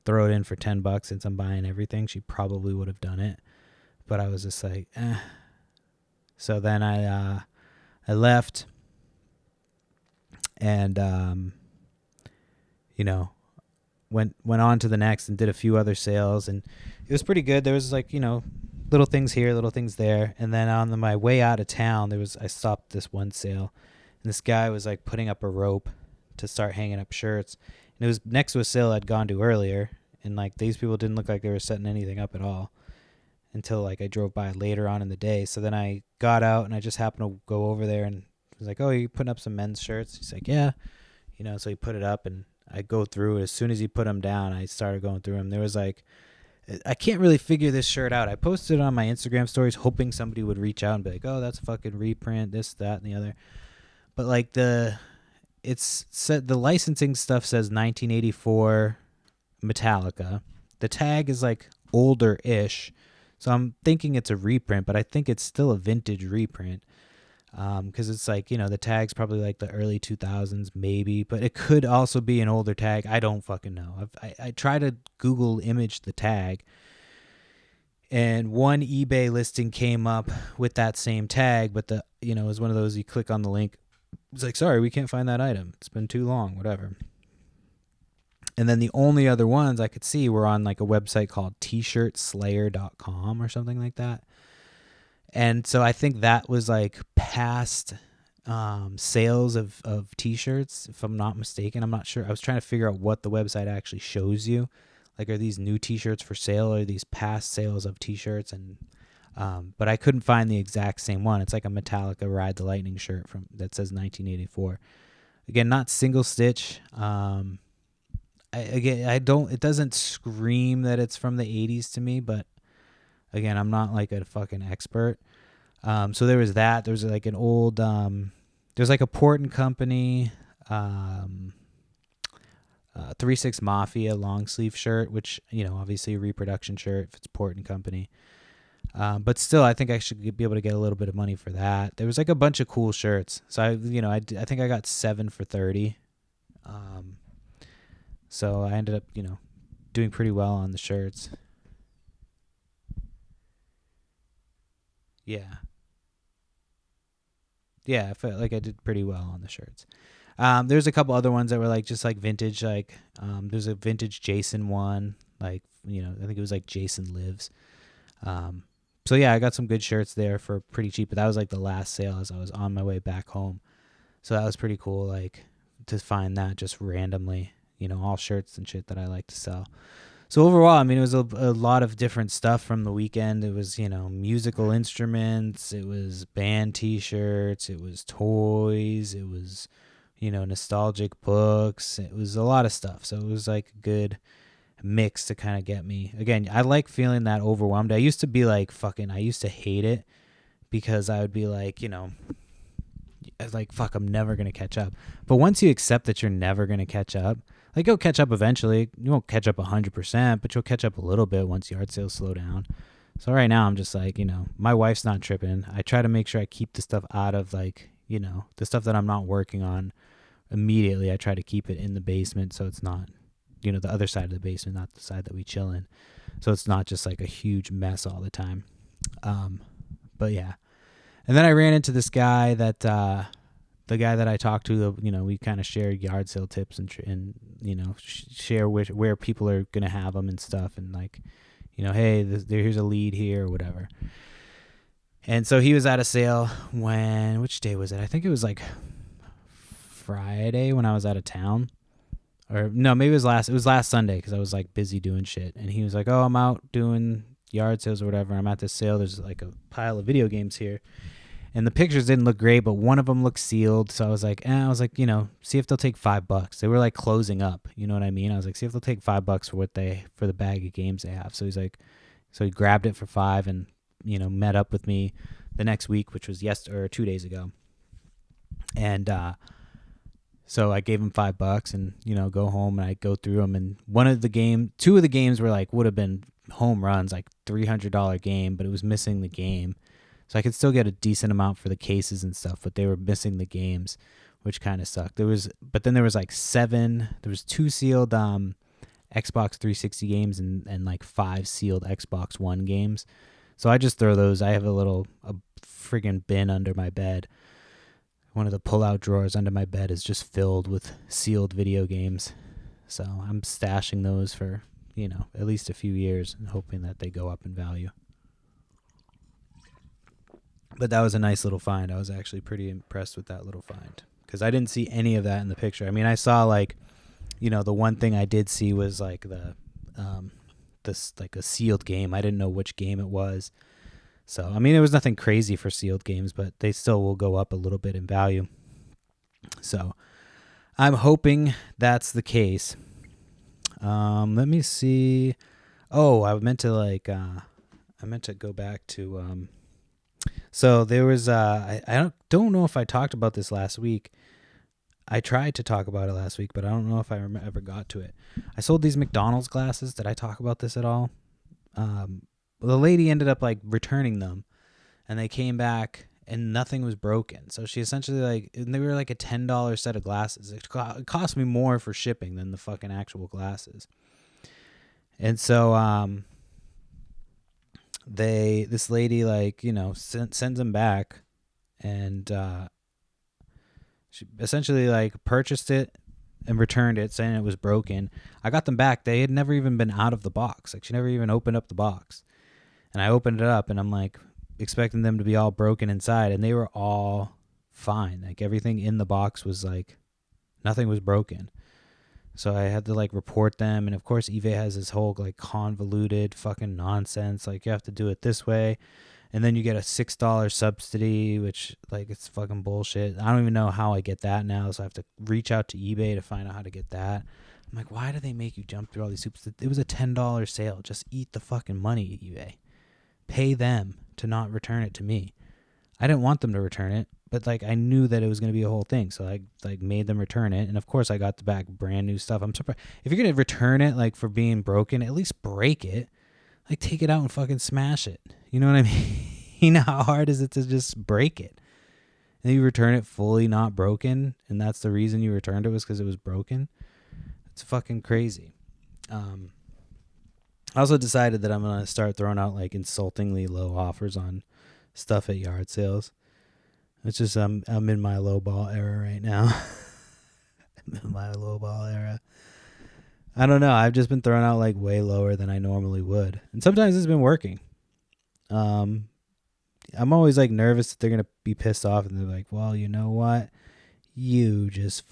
throw it in for $10 since I'm buying everything, she probably would have done it. But I was just like, eh. So then I left, and went on to the next and did a few other sales, and it was pretty good. There was like little things here, little things there, and then on my way out of town, I stopped this one sale, and this guy was like putting up a rope to start hanging up shirts. And it was next to a sale I'd gone to earlier, and like these people didn't look like they were setting anything up at all until like I drove by later on in the day. So then I got out and I just happened to go over there and was like, "Oh, you putting up some men's shirts?" He's like, "Yeah." So he put it up and I go through. As soon as he put them down, I started going through them. There was like, I can't really figure this shirt out. I posted it on my Instagram stories hoping somebody would reach out and be like, "Oh, that's a fucking reprint, this, that, and the other." But like it's said the licensing stuff says 1984 Metallica, The tag is like older-ish, so I'm thinking it's a reprint, but I think it's still a vintage reprint. Because it's like, the tag's probably like the early 2000s maybe, but it could also be an older tag. I don't fucking know. I try to Google image the tag, and one eBay listing came up with that same tag, but it was one of those, you click on the link, it's like, sorry, we can't find that item. It's been too long, whatever. And then the only other ones I could see were on like a website called tshirtslayer.com or something like that. And so I think that was like past sales of T-shirts, if I'm not mistaken. I'm not sure. I was trying to figure out what the website actually shows you. Like, are these new T-shirts for sale, or are these past sales of T-shirts? And but I couldn't find the exact same one. It's like a Metallica Ride the Lightning shirt that says 1984. Again, not single stitch. It doesn't scream that it's from the 80s to me, but again, I'm not like a fucking expert. So there was that. There was like an old, there's like a Port & Company, 3-6 Mafia long sleeve shirt, which, obviously a reproduction shirt if it's Port & Company. But still, I think I should be able to get a little bit of money for that. There was like a bunch of cool shirts. So I think I got 7 for $30. So I ended up, doing pretty well on the shirts. Yeah. Yeah, I felt like I did pretty well on the shirts. There's a couple other ones that were like just like vintage, like there's a vintage Jason one, like, I think it was like Jason Lives. So yeah, I got some good shirts there for pretty cheap, but that was like the last sale as I was on my way back home. So that was pretty cool, like to find that just randomly, all shirts and shit that I like to sell. So overall, I mean, it was a lot of different stuff from the weekend. It was, musical instruments. It was band T-shirts. It was toys. It was, nostalgic books. It was a lot of stuff. So it was like a good mix to kind of get me. Again, I like feeling that overwhelmed. I used to be like I used to hate it because I would be like, I was like, fuck, I'm never going to catch up. But once you accept that you're never going to catch up, like, you'll catch up eventually. You won't catch up 100%, but you'll catch up a little bit once yard sales slow down. So right now I'm just like, my wife's not tripping. I try to make sure I keep the stuff out of like, the stuff that I'm not working on immediately. I try to keep it in the basement so it's not, the other side of the basement, not the side that we chill in. So it's not just like a huge mess all the time. But yeah. And then I ran into this guy that, the guy that I talked to, we kind of shared yard sale tips and share where people are going to have them and stuff. And like, hey, here's a lead here or whatever. And so he was at a sale which day was it? I think it was like Friday when I was out of town. Or no, maybe it was last Sunday because I was like busy doing shit. And he was like, oh, I'm out doing yard sales or whatever. I'm at this sale. There's like a pile of video games here. And the pictures didn't look great, but one of them looked sealed. So I was like, see if they'll take $5. They were like closing up. You know what I mean? I was like, see if they'll take $5 for the bag of games they have. So he grabbed it for $5 and, met up with me the next week, which was 2 days ago. And, so I gave him $5 and, go home and I go through them. And two of the games were like, would have been home runs, like $300 game, but it was missing the game. So I could still get a decent amount for the cases and stuff, but they were missing the games, which kind of sucked. But then there was like 2 sealed Xbox 360 games and like 5 sealed Xbox One games. So I just throw those. I have a friggin' bin under my bed. One of the pull-out drawers under my bed is just filled with sealed video games. So I'm stashing those for, at least a few years and hoping that they go up in value. But that was a nice little find. I was actually pretty impressed with that little find because I didn't see any of that in the picture. I mean, I saw like, the one thing I did see was like like a sealed game. I didn't know which game it was. So, I mean, it was nothing crazy for sealed games, but they still will go up a little bit in value. So I'm hoping that's the case. Let me see. Oh, I meant to go back to, so there was, I don't know if I talked about this last week. I tried to talk about it last week, but I don't know if I ever got to it. I sold these McDonald's glasses. Did I talk about this at all? The lady ended up like returning them, and they came back and nothing was broken. So she essentially like, and they were like a $10 set of glasses. It cost me more for shipping than the fucking actual glasses. And so this lady like, you know, sends them back, and she essentially like purchased it and returned it saying it was broken. I got them back. They had never even been out of the box. Like she never even opened up the box. And I opened it up and I'm like expecting them to be all broken inside, and they were all fine. Like everything in the box was like, nothing was broken. So I had to like report them. And of course eBay has this whole like convoluted fucking nonsense. Like you have to do it this way, and then you get a $6 subsidy, which like it's fucking bullshit. I don't even know how I get that now. So I have to reach out to eBay to find out how to get that. I'm like, why do they make you jump through all these hoops? It was a $10 sale. Just eat the fucking money, eBay. Pay them to not return it to me. I didn't want them to return it, but like I knew that it was going to be a whole thing. So I like made them return it. And of course I got the back brand new stuff. I'm surprised. If you're going to return it like for being broken, at least break it. Like take it out and fucking smash it. You know what I mean? You know how hard is it to just break it? And you return it fully not broken, and that's the reason you returned it was because it was broken. It's fucking crazy. I also decided that I'm going to start throwing out like insultingly low offers on stuff at yard sales. It's just I'm in my lowball era right now. I'm in my lowball era. I don't know. I've just been throwing out like way lower than I normally would. And sometimes it's been working. I'm always like nervous that they're going to be pissed off, and they're like, well, you know what? You just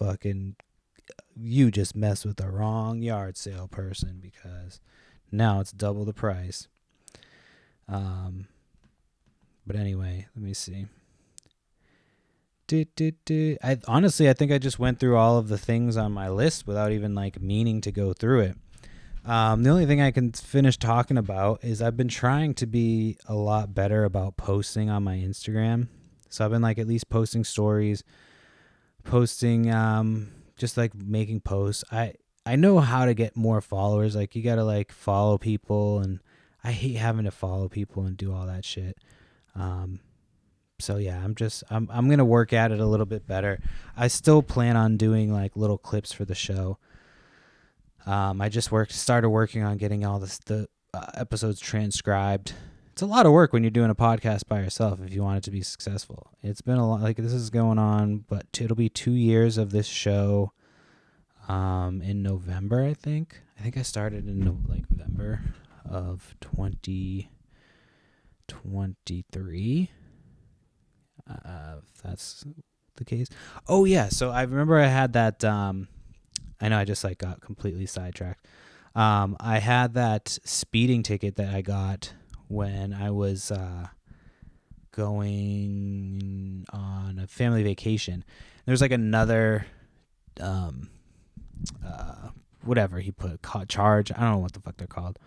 messed with the wrong yard sale person because now it's double the price. But anyway, let me see. I think I just went through all of the things on my list without even like meaning to go through it. The only thing I can finish talking about is I've been trying to be a lot better about posting on my Instagram. So I've been like at least posting stories, posting, just like making posts. I know how to get more followers. Like you got to like follow people, and I hate having to follow people and do all that shit. So yeah, I'm going to work at it a little bit better. I still plan on doing like little clips for the show. I just started working on getting all the episodes transcribed. It's a lot of work when you're doing a podcast by yourself if you want it to be successful. It's been a lot, like this is going on, but it'll be 2 years of this show in November, I think. I think I started in November of 2023. If that's the case. Oh yeah, so I remember I had that I know I just like got completely sidetracked. I had that speeding ticket that I got when I was going on a family vacation. There's like another whatever he put charge. I don't know what the fuck they're called.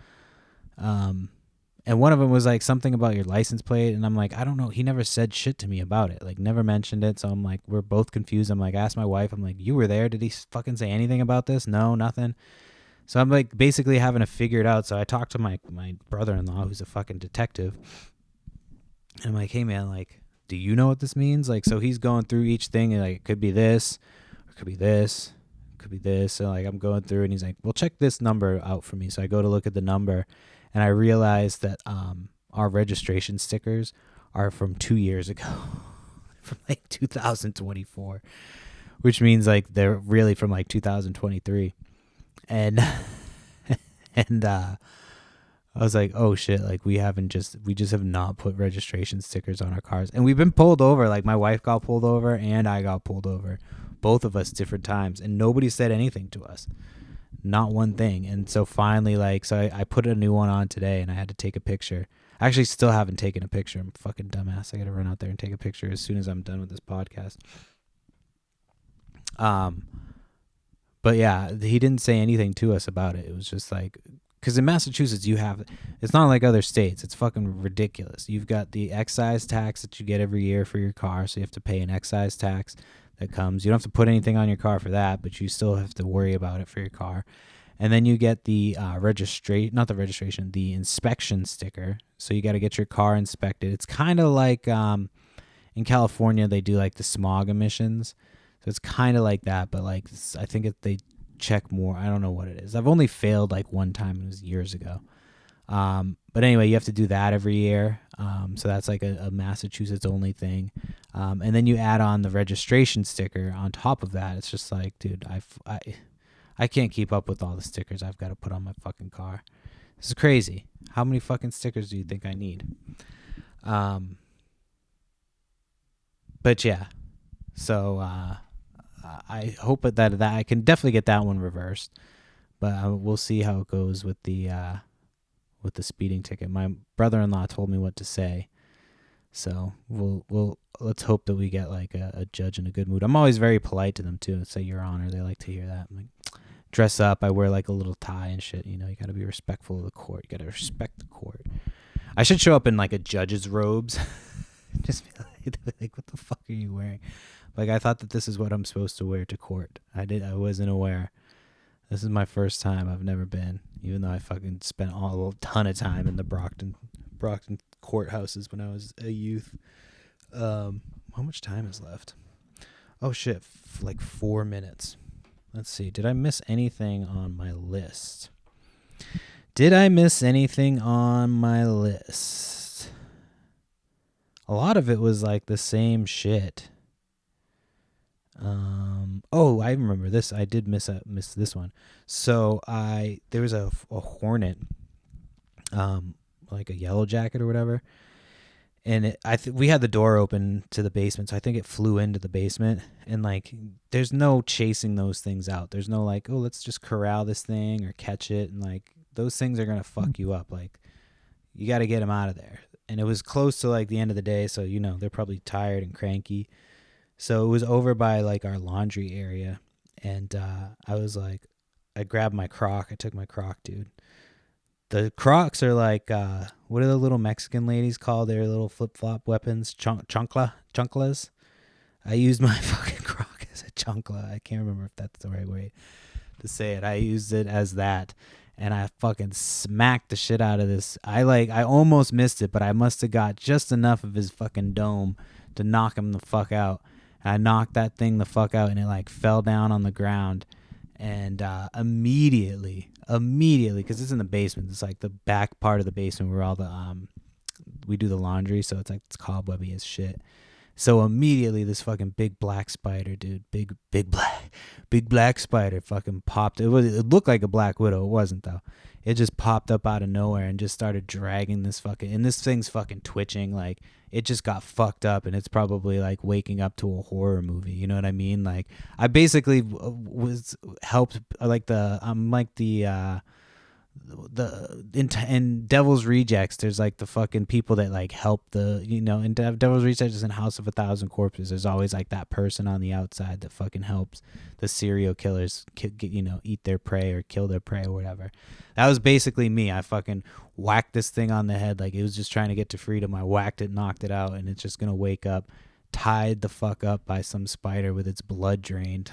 And one of them was like something about your license plate, and I'm like, I don't know. He never said shit to me about it. Like never mentioned it. So I'm like, we're both confused. I'm like, ask my wife. I'm like, you were there? Did he fucking say anything about this? No, nothing. So I'm like basically having to figure it out. So I talked to my brother-in-law, who's a fucking detective. And I'm like, hey man, like, do you know what this means? Like, so he's going through each thing, and like, it could be this, or it could be this, could be this. So like I'm going through, and he's like, well, check this number out for me. So I go to look at the number, and I realized that our registration stickers are from 2 years ago, from like 2024, which means like they're really from like 2023. And I was like, oh shit, like we just have not put registration stickers on our cars. And we've been pulled over. Like my wife got pulled over and I got pulled over, both of us different times, and nobody said anything to us. Not one thing. And so finally, like, so I put a new one on today, and I had to take a picture. I actually still haven't taken a picture. I'm a fucking dumbass. I got to run out there and take a picture as soon as I'm done with this podcast. But yeah, he didn't say anything to us about it. It was just like, because in Massachusetts, it's not like other states. It's fucking ridiculous. You've got the excise tax that you get every year for your car, so you have to pay an excise tax. that comes. You don't have to put anything on your car for that, but you still have to worry about it for your car. And then you get the the inspection sticker. So you got to get your car inspected. It's kind of like in California, they do like the smog emissions. So it's kind of like that, but like I think they check more. I don't know what it is. I've only failed like one time, and it was years ago. But anyway, you have to do that every year. So that's like a Massachusetts only thing. And then you add on the registration sticker on top of that. It's just like, dude, I can't keep up with all the stickers I've got to put on my fucking car. This is crazy. How many fucking stickers do you think I need? But yeah, so I hope that I can definitely get that one reversed. But we'll see how it goes with the speeding ticket. My brother-in-law told me what to say, so let's hope that we get like a judge in a good mood. I'm always very polite to them too. Say Your Honor. They like to hear that. I'm like, dress up. I wear like a little tie and shit. You know, you got to be respectful of the court. You got to respect the court. I should show up in like a judge's robes. Just be like, what the fuck are you wearing? Like, I thought that this is what I'm supposed to wear to court. I wasn't aware. This is my first time. I've never been, even though I fucking spent a ton of time in the Brockton courthouses when I was a youth. How much time is left? Oh shit, like 4 minutes. Let's see. Did I miss anything on my list? A lot of it was like the same shit. Oh, I remember this. I did miss this one. So there was a hornet, like a yellow jacket or whatever, and we had the door open to the basement, so I think it flew into the basement. And like, there's no chasing those things out. There's no like, oh, let's just corral this thing or catch it, and like those things are gonna fuck you up. Like, you got to get them out of there. And it was close to like the end of the day, so you know they're probably tired and cranky. So it was over by like our laundry area, and I was like, I grabbed my Croc. I took my Croc, dude. The Crocs are like, what are the little Mexican ladies called? Their little flip-flop weapons, chunklas. I used my fucking Croc as a chunkla. I can't remember if that's the right way to say it. I used it as that, and I fucking smacked the shit out of this. I almost missed it, but I must have got just enough of his fucking dome to knock him the fuck out. I knocked that thing the fuck out, and it like fell down on the ground. And immediately, because it's in the basement, it's like the back part of the basement where all the we do the laundry, so it's cobwebby as shit. So immediately, this fucking big black spider, dude, big black spider, fucking popped. It looked like a black widow. It wasn't though. It just popped up out of nowhere and just started dragging this fucking. And this thing's fucking twitching. Like, it just got fucked up, and it's probably like waking up to a horror movie. You know what I mean? Like, I basically was helped. In Devil's Rejects, there's like the fucking people that like help in Devil's Rejects in House of a Thousand Corpses, there's always like that person on the outside that fucking helps the serial killers eat their prey or kill their prey or whatever. That was basically me. I fucking whacked this thing on the head like it was just trying to get to freedom. I whacked it, knocked it out, and it's just gonna wake up tied the fuck up by some spider with its blood drained.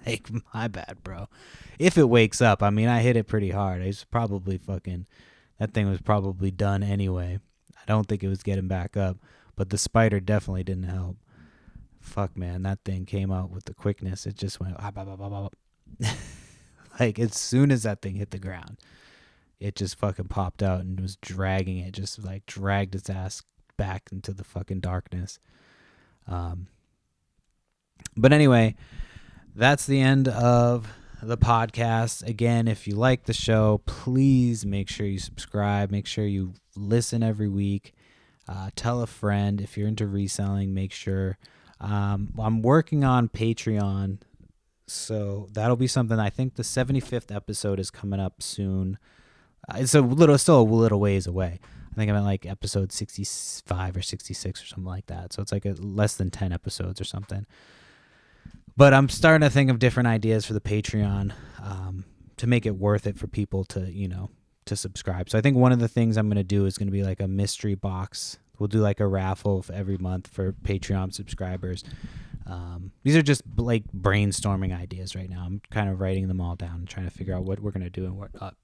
Like, my bad, bro. If it wakes up, I mean, I hit it pretty hard. That thing was probably done anyway. I don't think it was getting back up, but the spider definitely didn't help. Fuck, man, that thing came out with the quickness. It just went, like, as soon as that thing hit the ground, it just fucking popped out and was dragging it, just like dragged its ass back into the fucking darkness. But anyway, that's the end of the podcast. Again, if you like the show, please make sure you subscribe. Make sure you listen every week. Tell a friend. If you're into reselling, make sure. I'm working on Patreon, so that'll be something. I think the 75th episode is coming up soon. It's still a little ways away. I think I'm at like episode 65 or 66 or something like that. So it's like less than 10 episodes or something. But I'm starting to think of different ideas for the Patreon to make it worth it for people to subscribe. So I think one of the things I'm going to do is going to be like a mystery box. We'll do like a raffle every month for Patreon subscribers. These are just like brainstorming ideas right now. I'm kind of writing them all down and trying to figure out what we're going to do and what not.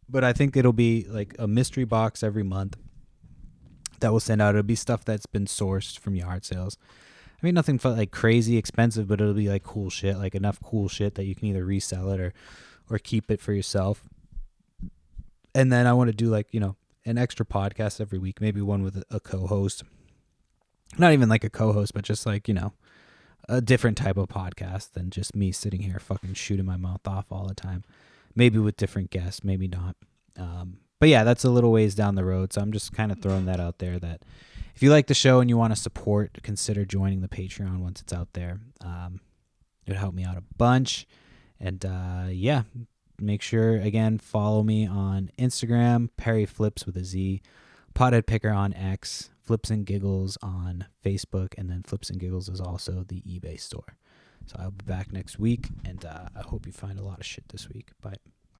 But I think it'll be like a mystery box every month that we'll send out. It'll be stuff that's been sourced from yard sales. I mean, nothing like crazy expensive, but it'll be like cool shit, like enough cool shit that you can either resell it or keep it for yourself. And then I want to do like, an extra podcast every week, maybe one with a co-host. Not even like a co-host, but just like, a different type of podcast than just me sitting here fucking shooting my mouth off all the time. Maybe with different guests, maybe not. But yeah, that's a little ways down the road. So I'm just kind of throwing that out there that if you like the show and you want to support, consider joining the Patreon once it's out there. It would help me out a bunch. And yeah, make sure, again, follow me on Instagram, Perry Flips with a Z, Pothead Picker on X, Flips and Giggles on Facebook, and then Flips and Giggles is also the eBay store. So I'll be back next week, and I hope you find a lot of shit this week. Bye.